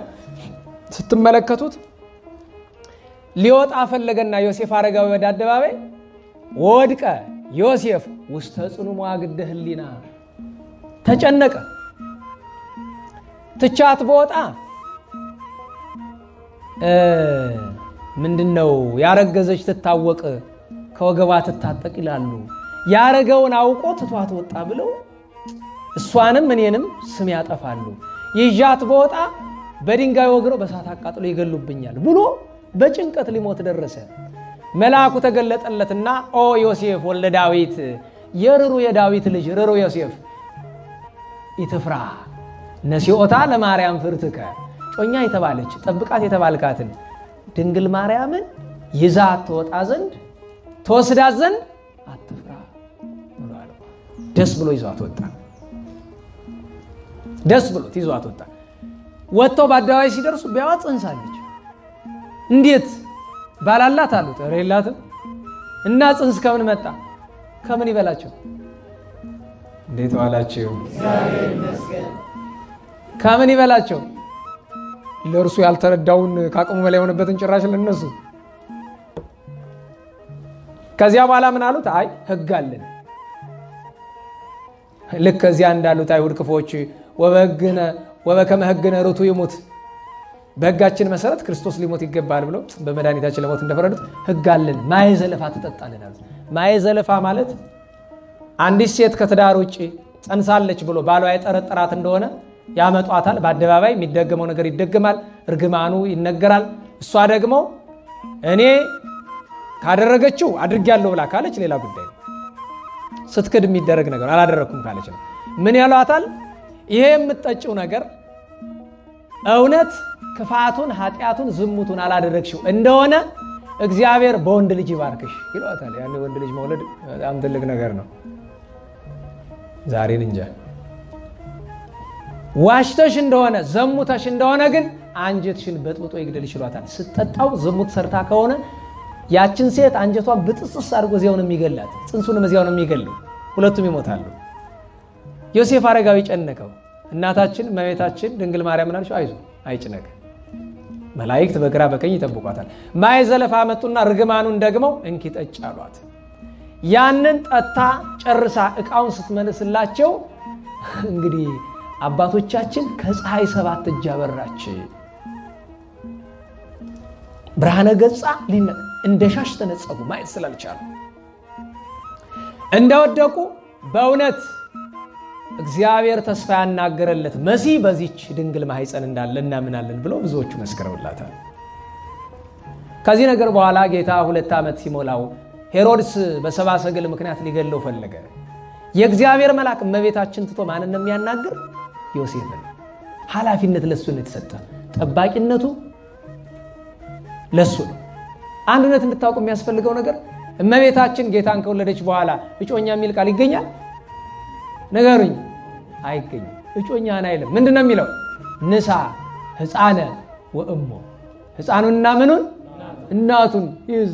ስትመለከቱት ሊወጣ ፈለገና ዮሴፍ አረጋዊ ወደ አደባባይ ወድቀ ዮሴፍ ውስተ ጽኑ መዋግደ ህሊና ተጨነቀ። ትቻት በወጣ ምንድነው ያረገዘች ትታወቅ ከወገባ ትታጠቅ ይላሉ። ያረገውን አውቆ ትቷት ወጣ ብለው እሷንም እኔንም ስም ያጠፋሉ። ይዣት በወጣ በድንጋይ ወግረው በሳት አቃጥሎ ይገሉብኛል ብሎ በጭንቀት ሊሞት ደረሰ። መልአኩ ተገለጠለትና ኦ ዮሴፍ ወልደ ዳዊት የርሩ የዳዊት ልጅ ርሩ ዮሴፍ ኢትፍራ ነሲኦታ ለማርያም ፍርትከ ጮኛ የተባለች ጠብቃት የተባልካትን ድንግል ማርያምን ይዛት ትወጣ ዘንድ ተወስዳት ዘንድ አትፍራ ብሏል። ደስ ብሎ ይዟት ወጣ። ደስ ብሎት ይዟት ወጣ። ወጥተው በአደባባይ ሲደርሱ ቢያዋት ጽንሳለች። እንዴት ባላላት አሉት። ኧረ የላትም። እና ጽንስ ከምን መጣ? ከምን ይበላቸው? እንዴት ዋላችሁ? እግዚአብሔር ይመስገን። ከምን ይበላቸው? ለእርሱ ያልተረዳውን ከአቅሙ በላይ የሆነበትን ጭራሽ ለነሱ። ከዚያ በኋላ ምን አሉት? አይ ሕግ አለን። ልክ ከዚያ እንዳሉት አይሁድ ክፎች ወበግነ ወበከመ ሕግነ ርቱ ይሙት በሕጋችን መሰረት ክርስቶስ ሊሞት ይገባል ብለው በመድኃኒታችን ለሞት እንደፈረዱት ሕግ አለን። ማየ ዘለፋ ትጠጣለን አሉት። ማየ ዘለፋ ማለት አንዲት ሴት ከትዳር ውጭ ጸንሳለች ብሎ ባሏ የጠረጠራት እንደሆነ ያመጧታል። በአደባባይ የሚደገመው ነገር ይደገማል፣ እርግማኑ ይነገራል። እሷ ደግሞ እኔ ካደረገችው አድርጌያለሁ ብላ ካለች ሌላ ጉዳይ ነው። ስትክድ የሚደረግ ነገር አላደረኩም ካለች ነው። ምን ያሏታል? ይሄ የምትጠጪው ነገር እውነት ክፋቱን፣ ኃጢአቱን፣ ዝሙቱን አላደረግሽው እንደሆነ እግዚአብሔር በወንድ ልጅ ይባርክሽ ይሏታል። ያኔ ወንድ ልጅ መውለድ በጣም ትልቅ ነገር ነው። ዛሬን እንጃ። ዋሽተሽ እንደሆነ ዘሙተሽ እንደሆነ ግን አንጀትሽን በጥብጦ ይግደልሽ ይሏታል። ስትጠጣው ዝሙት ሰርታ ከሆነ ያችን ሴት አንጀቷን ብጥስስ አድርጎ እዚያው ነው የሚገላት፣ ጽንሱንም እዚያው ነው የሚገለው። ሁለቱም ይሞታሉ። ዮሴፍ አረጋዊ ጨነቀው። እናታችን እመቤታችን ድንግል ማርያም አለች፣ አይዞ አይጭነቅ፣ መላእክት በግራ በቀኝ ይጠብቋታል። ማየ ዘለፋ መጡና ርግማኑን ደግመው እንኪ ጠጭ አሏት። ያንን ጠታ ጨርሳ ዕቃውን ስትመልስላቸው እንግዲህ አባቶቻችን ከፀሐይ 7 እጅ አበራች ብርሃነ ገጻ እንደ ሻሽ ተነጸጉ። ማየት ስላልቻሉ እንደወደቁ በእውነት እግዚአብሔር ተስፋ ያናገረለት መሲህ በዚች ድንግል ማህፀን እንዳለ እናምናለን ብለው ብዙዎቹ መስክረውላታል። ከዚህ ነገር በኋላ ጌታ 2 ዓመት ሲሞላው ሄሮድስ በሰብአ ሰገል ምክንያት ሊገለው ፈለገ። የእግዚአብሔር መልአክ እመቤታችን ትቶ ማንን ነው የሚያናግር? ዮሴፍን። ኃላፊነት ለሱ ነው የተሰጠ፣ ጠባቂነቱ ለሱ ነው። አንድነት እንድታውቁ የሚያስፈልገው ነገር እመቤታችን ጌታን ከወለደች በኋላ እጮኛ የሚል ቃል ይገኛል? ነገሩኝ። አይገኝም። እጮኛን አይልም። ምንድነው የሚለው? ንሳ ሕፃነ ወእሞ፣ ሕፃኑንና ምኑን እናቱን ያዝ።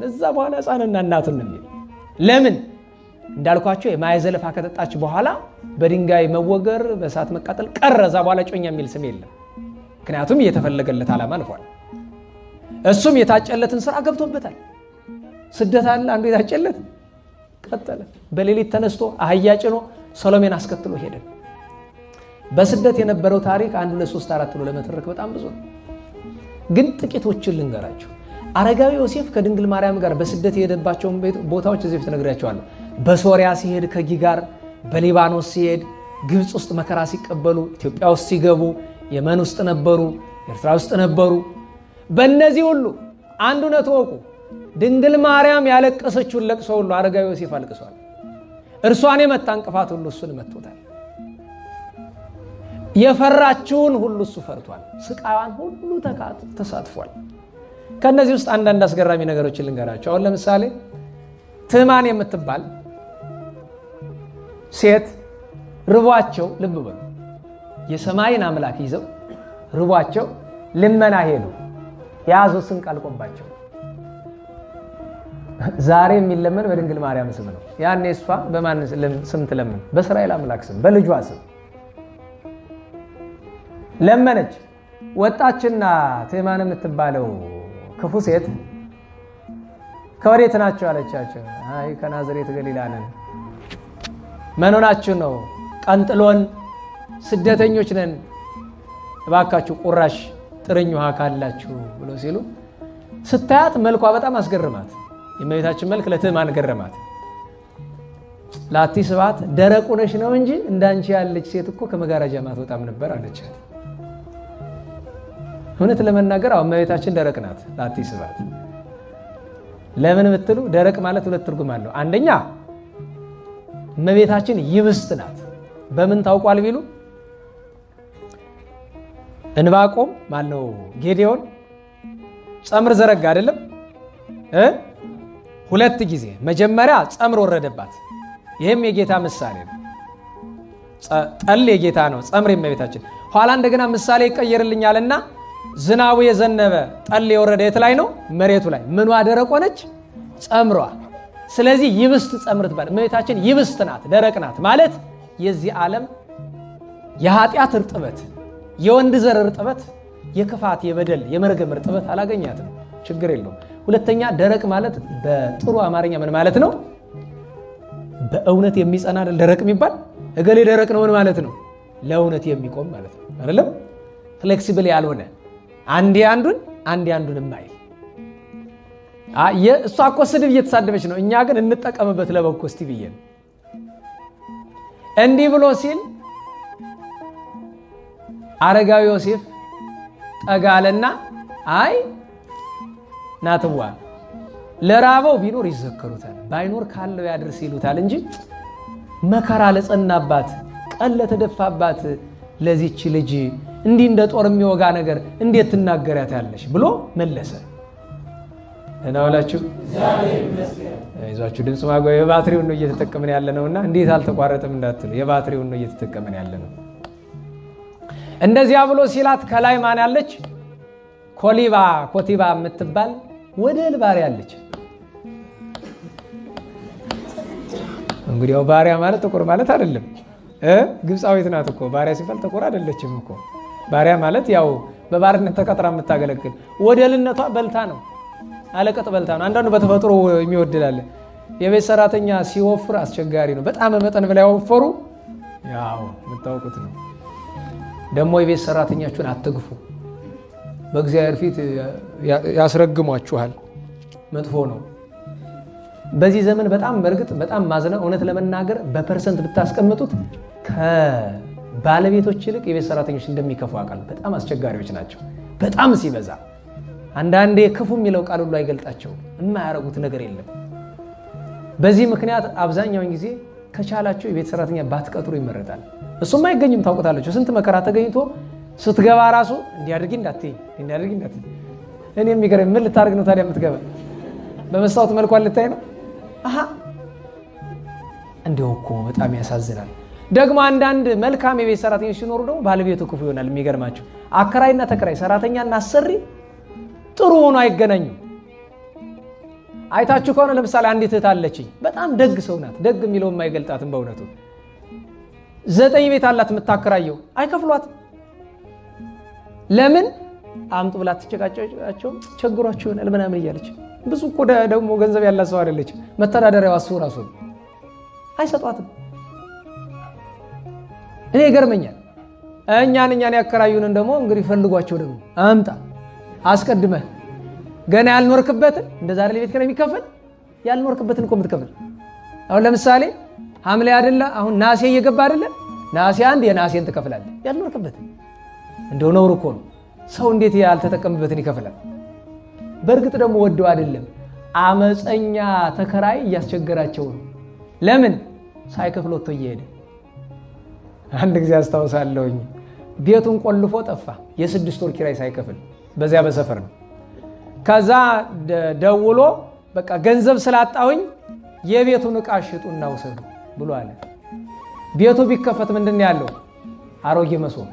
እዛ በኋላ ሕፃንና እናቱን ነው የሚል። ለምን እንዳልኳቸው የማየ ዘለፋ ከጠጣች በኋላ በድንጋይ መወገር፣ በእሳት መቃጠል ቀረ። እዛ በኋላ እጮኛ የሚል ስም የለም። ምክንያቱም እየተፈለገለት ዓላማ አልፏል። እሱም የታጨለትን ስራ ገብቶበታል። ስደት አለ። አንዱ የታጨለት ቀጠለ። በሌሊት ተነስቶ አህያ ጭኖ ሰሎሜን አስከትሎ ሄደ። በስደት የነበረው ታሪክ 1 2 3 4 ብሎ ለመተረክ በጣም ብዙ ነው። ግን ጥቂቶችን ልንገራችሁ። አረጋዊ ዮሴፍ ከድንግል ማርያም ጋር በስደት የሄደባቸውን ቦታዎች እዚህ ተነግሬያቸዋለሁ። በሶሪያ ሲሄድ ከጊ ጋር፣ በሊባኖስ ሲሄድ፣ ግብፅ ውስጥ መከራ ሲቀበሉ፣ ኢትዮጵያ ውስጥ ሲገቡ፣ የመን ውስጥ ነበሩ፣ ኤርትራ ውስጥ ነበሩ። በእነዚህ ሁሉ አንዱ ነው ተወቁ። ድንግል ማርያም ያለቀሰችውን ለቅሶ ሁሉ አረጋዊ ዮሴፍ አልቅሷል። እርሷን የመታ እንቅፋት ሁሉ እሱን መጥቶታል። የፈራችውን ሁሉ እሱ ፈርቷል። ስቃዋን ሁሉ ተሳትፏል። ከነዚህ ውስጥ አንዳንድ አስገራሚ ነገሮችን ልንገራቸው። አሁን ለምሳሌ ትዕማን የምትባል ሴት ርቧቸው ልብ በሉ የሰማይን አምላክ ይዘው ርቧቸው ልመና ሄዱ። የያዙት ስንቅ አልቆባቸው። ዛሬ የሚለመን በድንግል ማርያም ስም ነው። ያኔ እሷ በማን ስም ትለምን? በእስራኤል አምላክ ስም በልጇ ስም ለመነች። ወጣችና ትዕማን የምትባለው ክፉ ሴት ከወዴት ናቸው አለቻቸው። አይ ከናዝሬት ገሊላ ነን። ምን ሆናችሁ ነው? ቀንጥሎን ስደተኞች ነን፣ እባካችሁ ቁራሽ ጥርኝ ውሃ ካላችሁ ብሎ ሲሉ ስታያት መልኳ በጣም አስገርማት። የእመቤታችን መልክ ለትዕማን ገረማት። ላቲ ስብሐት ደረቅ ሆነሽ ነው እንጂ እንዳንቺ ያለች ሴት እኮ ከመጋረጃ ማትወጣም ነበር አለቻት። እውነት ለመናገር አሁን እመቤታችን ደረቅ ናት። ላቲ ስብሐት ለምን ብትሉ ደረቅ ማለት ሁለት ትርጉም አለው። አንደኛ እመቤታችን ይብስት ናት። በምን ታውቋል ቢሉ እንባቆም ማነው ጌዴዎን ጸምር ዘረጋ አይደለም ሁለት ጊዜ። መጀመሪያ ጸምር ወረደባት። ይሄም የጌታ ምሳሌ ነው። ጠል የጌታ ነው፣ ጸምር የእመቤታችን። ኋላ እንደገና ምሳሌ ይቀየርልኛልና ዝናቡ የዘነበ ጠል የወረደ የት ላይ ነው? መሬቱ ላይ። ምኗ ደረቅ ሆነች? ጸምሯ። ስለዚህ ይብስት ጸምር ትባል። እመቤታችን ይብስት ናት፣ ደረቅ ናት ማለት የዚህ ዓለም የኃጢአት እርጥበት፣ የወንድ ዘር እርጥበት፣ የክፋት የበደል የመርገም እርጥበት አላገኛትም። ችግር የለውም። ሁለተኛ ደረቅ ማለት በጥሩ አማርኛ ምን ማለት ነው? በእውነት የሚጸና ደረቅ የሚባል እገሌ ደረቅ ነው ምን ማለት ነው? ለእውነት የሚቆም ማለት ነው አይደለም? ፍሌክሲብል ያልሆነ አንዴ አንዱን የማይል እሷ እኮ ስድብ እየተሳደበች ነው። እኛ ግን እንጠቀምበት ለበጎ እስቲ ብዬ ነው። እንዲህ ብሎ ሲል አረጋዊ ዮሴፍ ጠጋለና አይ ናትዋ ለራበው ቢኖር ይዘከሩታል፣ ባይኖር ካለው ያድርስ ይሉታል እንጂ መከራ ለጸናባት ቀን ለተደፋባት ለዚች ልጅ እንዲህ እንደ ጦር የሚወጋ ነገር እንዴት ትናገሪያታለሽ ብሎ መለሰ። እናውላችሁ ይዟችሁ ድምጽ ማጓ የባትሪውን ነው እየተጠቀምን ያለ ነውና እንዴት አልተቋረጠም እንዳትሉ የባትሪውን ነው እየተጠቀምን ያለ ነው። እንደዚያ ብሎ ሲላት ከላይ ማን ያለች? ኮቲባ የምትባል ወደል ባሪያ አለች። እንግዲህ ያው ባሪያ ማለት ጥቁር ማለት አይደለም። ግብፃዊት ናት እኮ ባሪያ ሲባል ጥቁር አይደለችም እኮ። ባሪያ ማለት ያው በባርነት ተቀጥራ የምታገለግል ወደልነቷ በልታ ነው፣ አለቀጥ በልታ ነው። አንዳንዱ በተፈጥሮ የሚወድላለ የቤት ሰራተኛ ሲወፍር አስቸጋሪ ነው። በጣም መጠን በላይ ወፈሩ ያው የምታውቁት ነው። ደግሞ የቤት ሰራተኛችሁን አትግፉ፣ በእግዚአብሔር ፊት ያስረግሟችኋል፣ መጥፎ ነው። በዚህ ዘመን በጣም በእርግጥ በጣም ማዝነው እውነት ለመናገር በፐርሰንት ብታስቀምጡት ከባለቤቶች ይልቅ የቤት ሰራተኞች እንደሚከፉ አውቃለሁ። በጣም አስቸጋሪዎች ናቸው። በጣም ሲበዛ አንዳንዴ ክፉ የሚለው ቃል ሁሉ አይገልጣቸው፣ የማያረጉት ነገር የለም። በዚህ ምክንያት አብዛኛውን ጊዜ ከቻላችሁ የቤት ሰራተኛ ባትቀጥሩ ይመረጣል። እሱም አይገኝም፣ ታውቁታላችሁ። ስንት መከራ ተገኝቶ ስትገባ ራሱ እንዲያድርጊ እንዳትይ እኔ የሚገርም ምን ልታደርግ ነው ታዲያ የምትገባ? በመስታወት መልኳን ልታይ ነው? እንዲያው እኮ በጣም ያሳዝናል። ደግሞ አንዳንድ መልካም የቤት ሰራተኞች ሲኖሩ ደግሞ ባለቤቱ ክፉ ይሆናል። የሚገርማቸው አከራይና ተከራይ ሰራተኛና አሰሪ ጥሩ ሆኖ አይገናኙም። አይታችሁ ከሆነ ለምሳሌ አንዲት እህት አለችኝ፣ በጣም ደግ ሰው ናት። ደግ የሚለው የማይገልጣትም በእውነቱ 9 ቤት አላት የምታከራየው፣ አይከፍሏትም። ለምን አምጡ ብላ ትጨቃጨቃቸው፣ ቸግሯቸው ይሆናል ምናምን እያለች ብዙ እኮ ደግሞ ገንዘብ ያላት ሰው አይደለች። መተዳደሪያዋ እሱ ራሱ አይሰጧትም። እኔ ይገርመኛል። እኛን ያከራዩንን ደግሞ እንግዲህ ፈልጓቸው ደግሞ አምጣ አስቀድመህ ገና ያልኖርክበትን እንደዛ አይደል ቤት ኪራይ የሚከፈል ያልኖርክበትን እኮ የምትከፍል። አሁን ለምሳሌ ሐምሌ አይደለ አሁን ናሴ እየገባ አይደለ? ናሴ አንድ የናሴን ትከፍላለህ ያልኖርክበትን። እንደው ነውር እኮ ነው። ሰው እንዴት ያልተጠቀምበትን ይከፍላል? በእርግጥ ደግሞ ወደው አይደለም፣ አመፀኛ ተከራይ እያስቸገራቸው ነው። ለምን ሳይከፍል ወጥቶ እየሄደ። አንድ ጊዜ አስታውሳለሁኝ ቤቱን ቆልፎ ጠፋ፣ የ6 ወር ኪራይ ሳይከፍል። በዚያ በሰፈር ነው። ከዛ ደውሎ በቃ ገንዘብ ስላጣሁኝ የቤቱን ዕቃ ሽጡና ውሰዱ ብሎ አለ። ቤቱ ቢከፈት ምንድን ያለው? አሮጌ መሶብ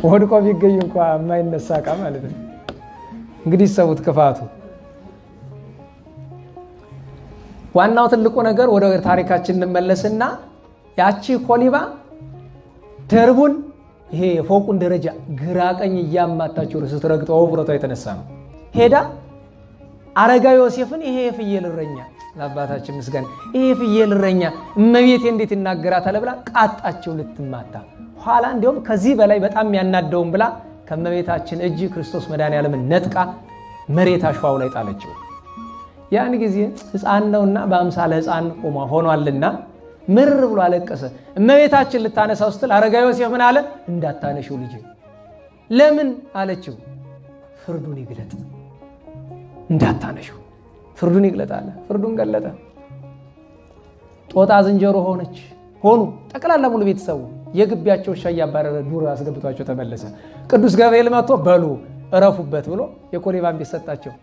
ወድቆ ቢገኝ እንኳን የማይነሳ ዕቃ ማለት ነው። እንግዲህ ሰውት ክፋቱ። ዋናው ትልቁ ነገር ወደ ታሪካችን እንመለስና ያቺ ኮሊባ ደርቡን ይሄ የፎቁን ደረጃ ግራ ቀኝ እያማታችሁ ስትረግጠው ውፍረቷ የተነሳ ነው። ሄዳ አረጋዊ ዮሴፍን ይሄ የፍየል እረኛ ለአባታችን ምስጋና ይሄ የፍየል እረኛ እመቤቴ እንዴት ይናገራታል ብላ ቃጣቸው ልትማታ። ኋላ እንዲያውም ከዚህ በላይ በጣም ያናደውን ብላ ከእመቤታችን እጅ ክርስቶስ መድኃኔዓለምን ነጥቃ መሬት አሸዋው ላይ ጣለችው። ያን ጊዜ ሕፃን ነውና በአምሳለ ሕፃን ሆኗልና ምርር ብሎ አለቀሰ። እመቤታችን ልታነሳው ስትል አረጋዊ ዮሴፍ ምን አለ? እንዳታነሽው ልጅ። ለምን አለችው? ፍርዱን ይግለጥ፣ እንዳታነሽው ፍርዱን ይግለጥ አለ። ፍርዱን ገለጠ። ጦጣ ዝንጀሮ ሆኑ ጠቅላላ ሙሉ ቤተሰቡ። የግቢያቸው ውሻ እያባረረ ዱር አስገብቷቸው ተመለሰ። ቅዱስ ገብርኤል መጥቶ በሉ እረፉበት ብሎ የኮሌባን ቤት ሰጣቸው።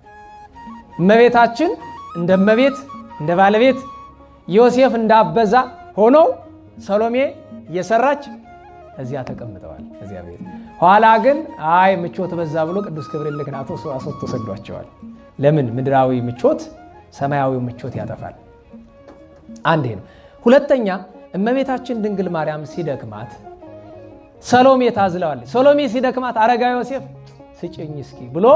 እመቤታችን እንደ እመቤት እንደ ባለቤት፣ ዮሴፍ እንዳበዛ ሆነው ሰሎሜ እየሰራች እዚያ ተቀምጠዋል እዚያ ቤት። ኋላ ግን አይ ምቾት በዛ ብሎ ቅዱስ ገብርኤል ልክናቶ አስወጥቶ ሰዷቸዋል። ለምን? ምድራዊ ምቾት ሰማያዊ ምቾት ያጠፋል። አንዴ ነው። ሁለተኛ እመቤታችን ድንግል ማርያም ሲደክማት ሰሎሜ ታዝለዋለች። ሰሎሜ ሲደክማት አረጋዊ ዮሴፍ ስጭኝ እስኪ ብሎ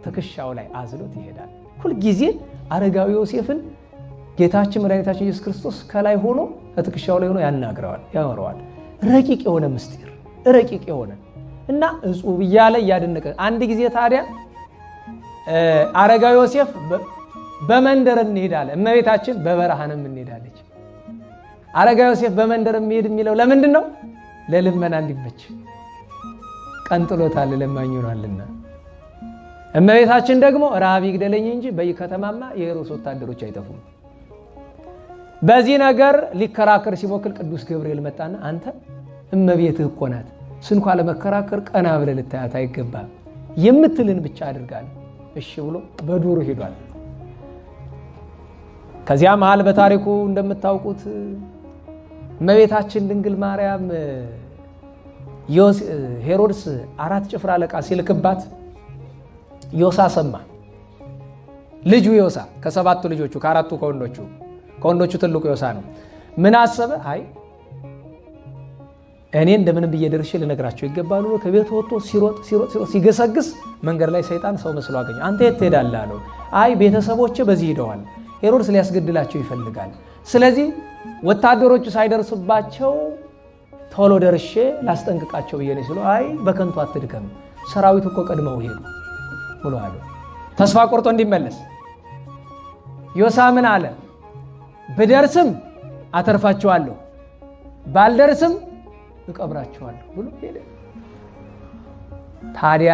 ትከሻው ላይ አዝሎት ይሄዳል። ሁልጊዜ አረጋዊ ዮሴፍን ጌታችን መድኃኒታችን ኢየሱስ ክርስቶስ ከላይ ሆኖ ከትከሻው ላይ ሆኖ ያወራዋል። ረቂቅ የሆነ ምስጢር ረቂቅ የሆነ እና እጹብ እያለ እያደነቀ አንድ ጊዜ ታዲያ አረጋዊ ዮሴፍ በመንደር እንሄዳለን፣ እመቤታችን በበረሃንም እንሄዳለች። አረጋዊ ዮሴፍ በመንደር የሚሄድ የሚለው ለምንድን ነው? ለልመና እንዲመች ቀንጥሎታል፣ ለማኝ ሆኗልና። እመቤታችን ደግሞ ረሃብ ይግደለኝ እንጂ በየከተማማ የሄሮድስ ወታደሮች አይጠፉም። በዚህ ነገር ሊከራከር ሲሞክር ቅዱስ ገብርኤል መጣና አንተ እመቤትህ እኮ ናት፣ ስንኳ ለመከራከር ቀና ብለህ ልታያት አይገባም፣ የምትልን ብቻ አድርጋለህ። እሺ ብሎ በዱሩ ሄዷል። ከዚያ መሃል በታሪኩ እንደምታውቁት እመቤታችን ድንግል ማርያም ሄሮድስ 4 ጭፍራ አለቃ ሲልክባት ዮሳ ሰማ። ልጁ ዮሳ ከ7 ልጆቹ ከ4ቱ ከወንዶቹ ትልቁ ዮሳ ነው። ምን አሰበ? አይ እኔ እንደምን ብዬ ደርሼ ልነግራቸው ይገባሉ። ከቤት ወጥቶ ሲሮጥ ሲገሰግስ መንገድ ላይ ሰይጣን ሰው መስሎ አገኘ። አንተ የት ትሄዳለህ አለው። አይ ቤተሰቦቼ በዚህ ሄደዋል፣ ሄሮድስ ሊያስገድላቸው ይፈልጋል። ስለዚህ ወታደሮቹ ሳይደርሱባቸው ቶሎ ደርሼ ላስጠንቅቃቸው ብዬ ነው ሲሉ፣ አይ በከንቱ አትድከም፣ ሰራዊት እኮ ቀድመው ሄዱ ብሎ አለ። ተስፋ ቆርጦ እንዲመለስ ዮሳ ምን አለ? ብደርስም አተርፋቸዋለሁ፣ ባልደርስም እቀብራቸዋለሁ ብሎ ሄደ። ታዲያ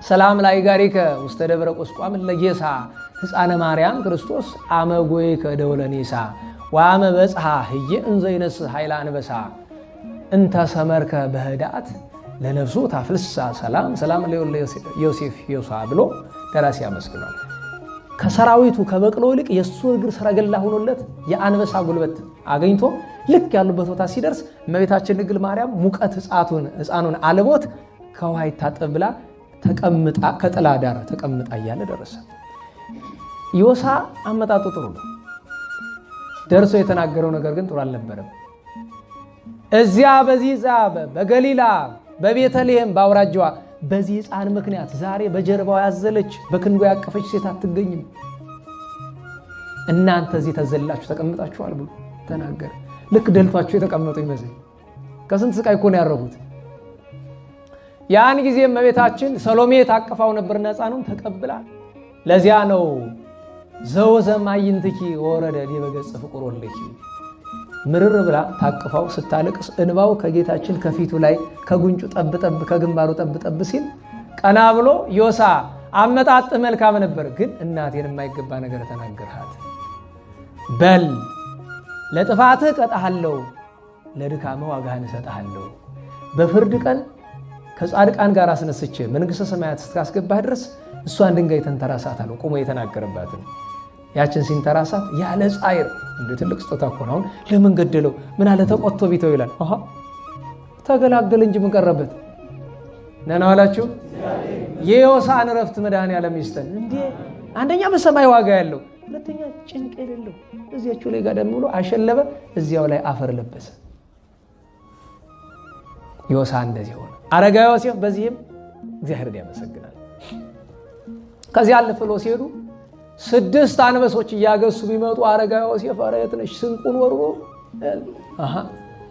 ሰላም ላይ ጋሪከ ውስተ ደብረ ቁስቋም ለጌሳ ሕፃነ ማርያም ክርስቶስ አመጎይ ከደውለኔሳ ወአመ በጽሐ ህየ እንዘ ይነስእ ኃይለ አንበሳ እንተ ሰመርከ በህዳት ለነፍሱ ታፍልሳ ሰላም ለዮሴፍ ዮሳ ብሎ ደራሲ ያመስግናል። ከሰራዊቱ ከበቅሎ ይልቅ የእሱ እግር ሰረገላ ሆኖለት የአንበሳ ጉልበት አገኝቶ ልክ ያሉበት ቦታ ሲደርስ እመቤታችን ድንግል ማርያም ሙቀት ሕፃኑን አልቦት ከውሃ ይታጠብ ብላ ተቀምጣ ከጥላ ዳር ተቀምጣ እያለ ደረሰ። ዮሳ አመጣጡ ጥሩ ነው። ደርሶ የተናገረው ነገር ግን ጥሩ አልነበረም። እዚያ በዚህ በገሊላ በቤተልሔም በአውራጃዋ በዚህ ሕፃን ምክንያት ዛሬ በጀርባው ያዘለች በክንዱ ያቀፈች ሴት አትገኝም። እናንተ እዚህ ተዘላችሁ ተቀምጣችኋል ብሎ ተናገረ። ልክ ደልቷቸው የተቀመጡ ይመስል ከስንት ስቃይ እኮ ነው ያረፉት። ያን ጊዜ እመቤታችን ሰሎሜ ታቀፋው ነበርና ሕፃኑን ተቀብላ ለዚያ ነው ዘወዘማይንትኪ ወረደ ዲበገጽ ፍቁር ወልኪ ምርር ብላ ታቅፋው ስታለቅስ እንባው ከጌታችን ከፊቱ ላይ ከጉንጩ ጠብጠብ ከግንባሩ ጠብጠብ ሲል ቀና ብሎ ዮሳ አመጣጥ መልካም ነበር፣ ግን እናቴን የማይገባ ነገር ተናገርሃት። በል ለጥፋትህ ቀጣሃለሁ፣ ለድካምህ ዋጋህን እሰጥሃለሁ። በፍርድ ቀን ከጻድቃን ጋር አስነስቼ መንግሥተ ሰማያት እስካስገባህ ድረስ እሷን ድንጋይ ተንተራሳት አለው። ቁሞ የተናገረባትን ያችን ሲንተራሳት ያለ ጻይር እንደ ትልቅ ስጦታ እኮ ነው። ለምን ገደለው ምን አለ ተቆጥቶ ቢተው ይላል። አሃ ተገላገለ እንጂ ምን ቀረበት? ነና አላችሁ የዮሳን ረፍት መድኃኔዓለም ይስጠን። እንዴ አንደኛ በሰማይ ዋጋ ያለው፣ ሁለተኛ ጭንቅ የሌለው እዚያችሁ ላይ ጋደም ብሎ አሸለበ፣ እዚያው ላይ አፈር ለበሰ። ዮሳን እንደዚህ ሆነ። አረጋዊ ዮሴፍ በዚህም እግዚአብሔርን ያመሰግናል። ከዚያ አለፍ ብሎ ሲሄዱ 6 አንበሶች እያገሱ ቢመጡ አረጋዊ ዮሴፍ ኧረ የት ነሽ ስንቁን ወርሮ አሃ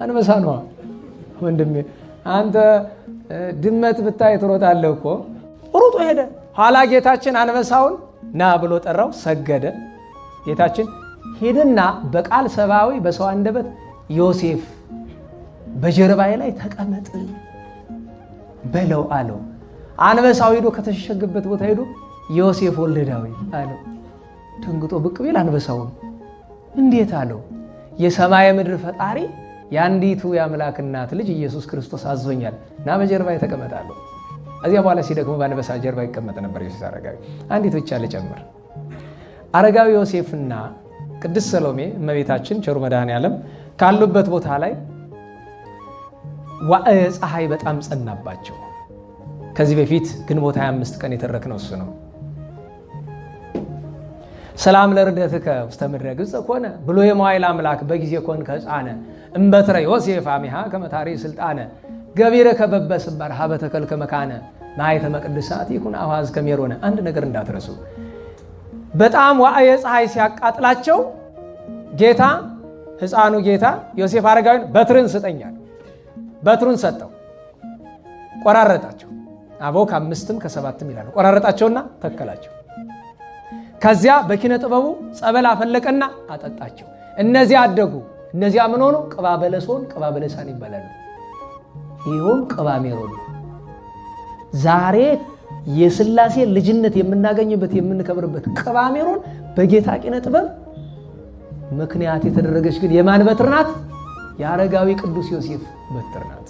አንበሳ ነው ወንድሜ አንተ ድመት ብታይ ትሮጣለህ እኮ። ሩጦ ሄደ። ኋላ ጌታችን አንበሳውን ና ብሎ ጠራው፣ ሰገደ። ጌታችን ሄደና በቃል ሰብአዊ በሰው አንደበት ዮሴፍ በጀርባዬ ላይ ተቀመጥ በለው አለው። አንበሳው ሄዶ ከተሸሸገበት ቦታ ሄዶ ዮሴፍ ወልደ ዳዊት አለው። ደንግጦ ብቅ ቢል አንበሳውን እንዴት አለው? የሰማይ ምድር ፈጣሪ የአንዲቱ የአምላክ እናት ልጅ ኢየሱስ ክርስቶስ አዞኛል እና በጀርባ ተቀመጣለሁ። እዚያ በኋላ ሲደክሙ በአንበሳ ጀርባ ይቀመጥ ነበር ዮሴፍ አረጋዊ። አንዲት ብቻ ልጨምር። አረጋዊ ዮሴፍና ቅድስት ሰሎሜ እመቤታችን ቸሩ መድኃኔዓለም ካሉበት ቦታ ላይ ፀሐይ በጣም ጸናባቸው። ከዚህ በፊት ግንቦት 25 ቀን የተረክነው እሱ ነው። ሰላም ለርደትከ ውስተ ምድረ ግብፅ ኮነ ብሎ የመዋዕል አምላክ በጊዜ ኮንከ ሕፃነ እምበትረ ዮሴፍ አሚሃ ከመታሪ ስልጣነ ገቢረ ከበበስባር ሀበ ተከልከ መካነ ማኅተመ ቅድሳት ይኩን አዋዝ ከሜሮነ። አንድ ነገር እንዳትረሱ። በጣም ዋዕየ ፀሐይ ሲያቃጥላቸው ጌታ ሕፃኑ ጌታ ዮሴፍ አረጋዊን በትርን ስጠኛል። በትሩን ሰጠው። ቆራረጣቸው። አበው ከ5ም ከ7ም ይላሉ። ቆራረጣቸውና ተከላቸው። ከዚያ በኪነ ጥበቡ ጸበል አፈለቀና አጠጣቸው። እነዚያ አደጉ። እነዚያ ምን ሆኑ? ቅባ በለሶን ቅባ በለሳን ይባላሉ። ይሁን ቅባ ሜሮን። ዛሬ የሥላሴ ልጅነት የምናገኝበት የምንከብርበት ቅባ ሜሮን በጌታ ኪነ ጥበብ ምክንያት የተደረገች ግን የማን በትር ናት? የአረጋዊ ቅዱስ ዮሴፍ በትር ናት።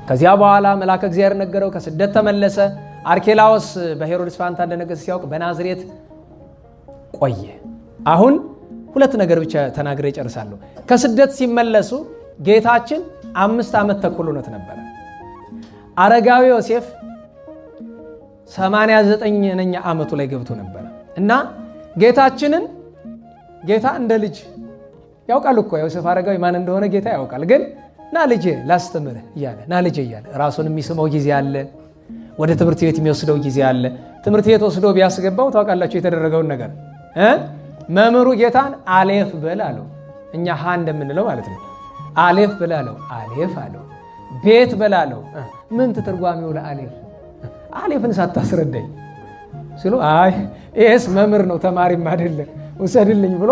ከዚያ በኋላ መልአከ እግዚአብሔር ነገረው። ከስደት ተመለሰ። አርኬላዎስ በሄሮድስ ፋንታ እንደነገሰ ሲያውቅ በናዝሬት ቆየ። አሁን 2 ነገር ብቻ ተናግሬ ጨርሳለሁ። ከስደት ሲመለሱ ጌታችን 5 ዓመት ተኩል ሆኖት ነበር። አረጋዊ ዮሴፍ 89ኛ ዓመቱ ላይ ገብቶ ነበር እና ጌታችንን ጌታ እንደ ልጅ ያውቃል እኮ ዮሴፍ አረጋዊ ማን እንደሆነ ጌታ ያውቃል። ግን ና ልጄ ላስተምርህ እያለ ና ልጄ እያለ ራሱን የሚስመው ጊዜ አለ። ወደ ትምህርት ቤት የሚወስደው ጊዜ አለ። ትምህርት ቤት ወስዶ ቢያስገባው ታውቃላችሁ የተደረገውን ነገር። መምህሩ ጌታን አሌፍ በል አለው። እኛ ሀ እንደምንለው ማለት ነው። አሌፍ በል አለው። አሌፍ አለው። ቤት በል አለው። ምን ትርጓሜው ለአሌፍ? አሌፍን ሳታስረዳኝ ሲሉ አይ ይሄስ መምህር ነው ተማሪም አይደለም ውሰድልኝ ብሎ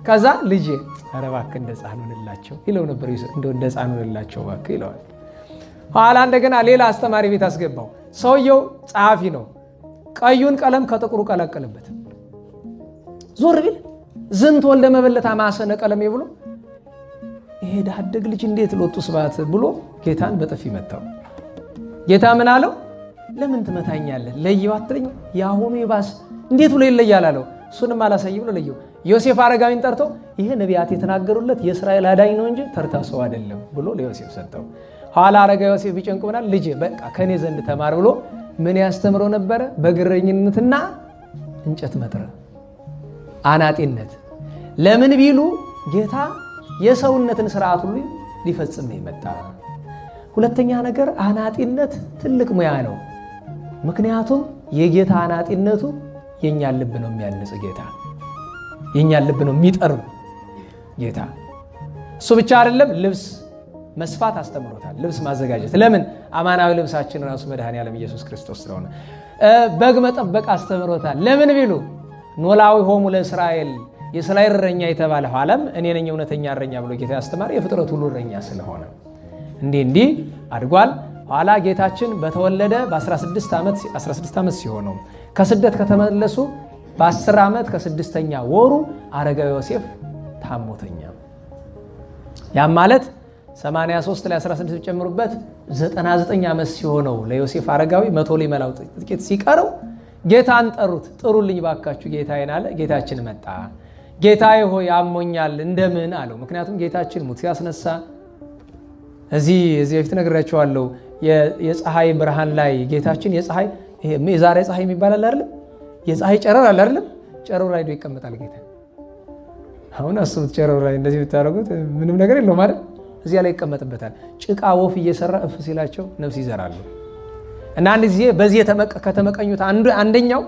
ከዛ ልጄ ኧረ እባክህ እንደ ሕፃን ሆንላቸው ይለው ነበር። እንደው እንደ ሕፃን ሆንላቸው እባክህ ይለዋል። ኋላ እንደገና ሌላ አስተማሪ ቤት አስገባው። ሰውየው ጸሐፊ ነው። ቀዩን ቀለም ከጥቁሩ ቀላቀለበት። ዞር ቢል ዝንት ወልደ መበለት አማሰነ ቀለም ብሎ ይሄ ዳደግ ልጅ እንዴት ሎጡ ስባት ብሎ ጌታን በጥፊ መታው። ጌታ ምን አለው? ለምን ትመታኛለህ? ለየው አትለኝ? ያሁኑ ይባስ እንዴት ብሎ ይለያል አለው። እሱንም አላሳይ ብሎ ለየው። ዮሴፍ አረጋዊን ጠርቶ ይሄ ነቢያት የተናገሩለት የእስራኤል አዳኝ ነው እንጂ ተርታ ሰው አይደለም ብሎ ለዮሴፍ ሰጠው። ኋላ አረጋዊ ዮሴፍ ቢጨንቁናል ልጄ በቃ ከኔ ዘንድ ተማር ብሎ ምን ያስተምረው ነበረ? በግረኝነትና እንጨት መጥረብ፣ አናጢነት። ለምን ቢሉ ጌታ የሰውነትን ስርዓት ሁሉ ሊፈጽም ነው የመጣ። ሁለተኛ ነገር አናጢነት ትልቅ ሙያ ነው። ምክንያቱም የጌታ አናጢነቱ የኛን ልብ ነው የሚያንጽ ጌታ፣ የኛን ልብ ነው የሚጠርብ ጌታ። እሱ ብቻ አይደለም፣ ልብስ መስፋት አስተምሮታል። ልብስ ማዘጋጀት። ለምን? አማናዊ ልብሳችን ራሱ መድኃኔዓለም ኢየሱስ ክርስቶስ ስለሆነ። በግ መጠበቅ አስተምሮታል። ለምን ቢሉ ኖላዊ ሆሙ ለእስራኤል የእስራኤል እረኛ የተባለ ኋላም እኔ ነኝ እውነተኛ እረኛ ብሎ ጌታ ያስተማር የፍጥረት ሁሉ እረኛ ስለሆነ እንዲህ አድጓል። ኋላ ጌታችን በተወለደ በ16 ዓመት ሲሆነው ከስደት ከተመለሱ በ10 ዓመት ከ6ኛ ወሩ አረጋዊ ዮሴፍ ታሞተኛ። ያም ማለት 83 ላይ 16 ጨምሩበት 99 ዓመት ሲሆነው ለዮሴፍ አረጋዊ 100 ሊመላው ጥቂት ሲቀረው ጌታን ጠሩት። ጥሩልኝ ባካችሁ ጌታዬን አለ። ጌታችን መጣ። ጌታዬ ሆይ አሞኛል እንደምን አለው። ምክንያቱም ጌታችን ሙት ሲያስነሳ እዚህ በፊት ነግራችኋለሁ። የፀሐይ ብርሃን ላይ ጌታችን የዛሬ ፀሐይ የሚባል አለ አይደል? የፀሐይ ጨረር አለ አይደል? ጨረሩ ላይ ይቀመጣል ጌታ። አሁን አስቡት፣ ጨረሩ ላይ እንደዚህ ብታረጉት ምንም ነገር የለውም አይደል? እዚያ ላይ ይቀመጥበታል። ጭቃ ወፍ እየሰራ እፍ ሲላቸው ነፍስ ይዘራሉ። እና አንድ ጊዜ በዚህ ከተመቀኙት አንደኛው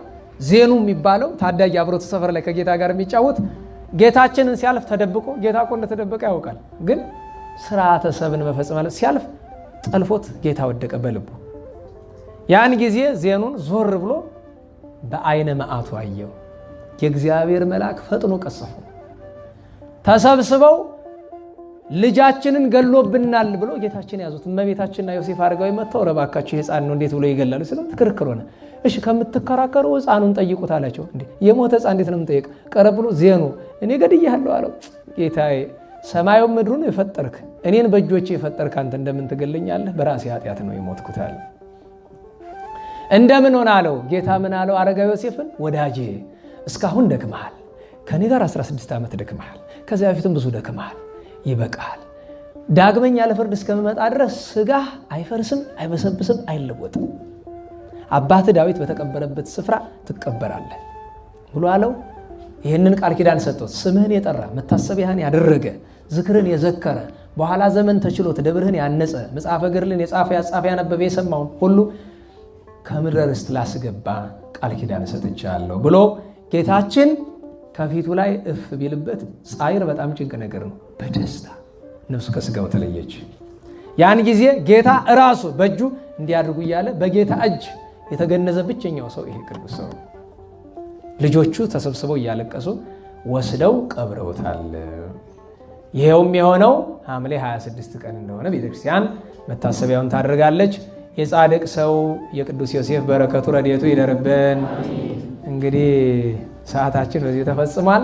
ዜኑ የሚባለው ታዳጊ አብሮት ሰፈር ላይ ከጌታ ጋር የሚጫወት ጌታችንን ሲያልፍ ተደብቆ ጌታ እኮ እንደተደበቀ ያውቃል። ግን ስርዓተ ሰብን መፈጸም ማለት ሲያልፍ ጠልፎት ጌታ ወደቀ በልቡ። ያን ጊዜ ዜኑን ዞር ብሎ በአይነ መዓቱ አየው። የእግዚአብሔር መልአክ ፈጥኖ ቀሰፈ። ተሰብስበው ልጃችንን ገሎብናል ብሎ ጌታችን ያዙት። እመቤታችንና ዮሴፍ አድርገው መጥተው ረባካችሁ ሕፃን ነው እንዴት ብሎ ይገላሉ ሲሉ ክርክር ሆነ። እሺ ከምትከራከሩ ሕፃኑን ጠይቁት አላቸው። እንዴ የሞተ ሕፃን እንዴት ነው የምንጠይቅ? ቀረብ ብሎ ዜኑ እኔ ገድያለሁ አለው። ጌታዬ ሰማዩን ምድሩን የፈጠርክ እኔን በእጆቼ የፈጠርክ አንተ እንደምን ትገለኛለህ? በራሴ ኃጢአት ነው የሞትኩት አለ። እንደምን ሆነ አለው። ጌታ ምን አለው? አረጋዊ ዮሴፍን ወዳጄ እስካሁን ደክመሃል፣ ከኔ ጋር 16 ዓመት ደክመሃል፣ ከዚያ በፊትም ብዙ ደክመሃል፣ ይበቃል። ዳግመኛ ለፍርድ እስከመጣ ድረስ ስጋህ አይፈርስም፣ አይበሰብስም፣ አይለወጥም። አባት ዳዊት በተቀበረበት ስፍራ ትቀበራለህ ብሎ አለው። ይህንን ቃል ኪዳን ሰጥቶት ስምህን የጠራ መታሰቢያህን ያደረገ ዝክርን የዘከረ በኋላ ዘመን ተችሎት ደብርህን ያነጸ መጽሐፈ ገድልን የጻፈ ያጻፈ ያነበበ የሰማውን ሁሉ ከምድረ ርስት ላስገባ ቃል ኪዳን ሰጥቻለሁ ብሎ ጌታችን ከፊቱ ላይ እፍ ቢልበት ጻይር በጣም ጭንቅ ነገር ነው። በደስታ ነፍሱ ከስጋው ተለየች። ያን ጊዜ ጌታ እራሱ በእጁ እንዲያድርጉ እያለ በጌታ እጅ የተገነዘ ብቸኛው ሰው ይሄ ቅዱስ ሰው። ልጆቹ ተሰብስበው እያለቀሱ ወስደው ቀብረውታል። ይሄውም የሆነው ሐምሌ 26 ቀን እንደሆነ ቤተክርስቲያን መታሰቢያውን ታደርጋለች። የጻድቅ ሰው የቅዱስ ዮሴፍ በረከቱ ረድኤቱ ይደርብን። እንግዲህ ሰዓታችን በዚህ ተፈጽሟል።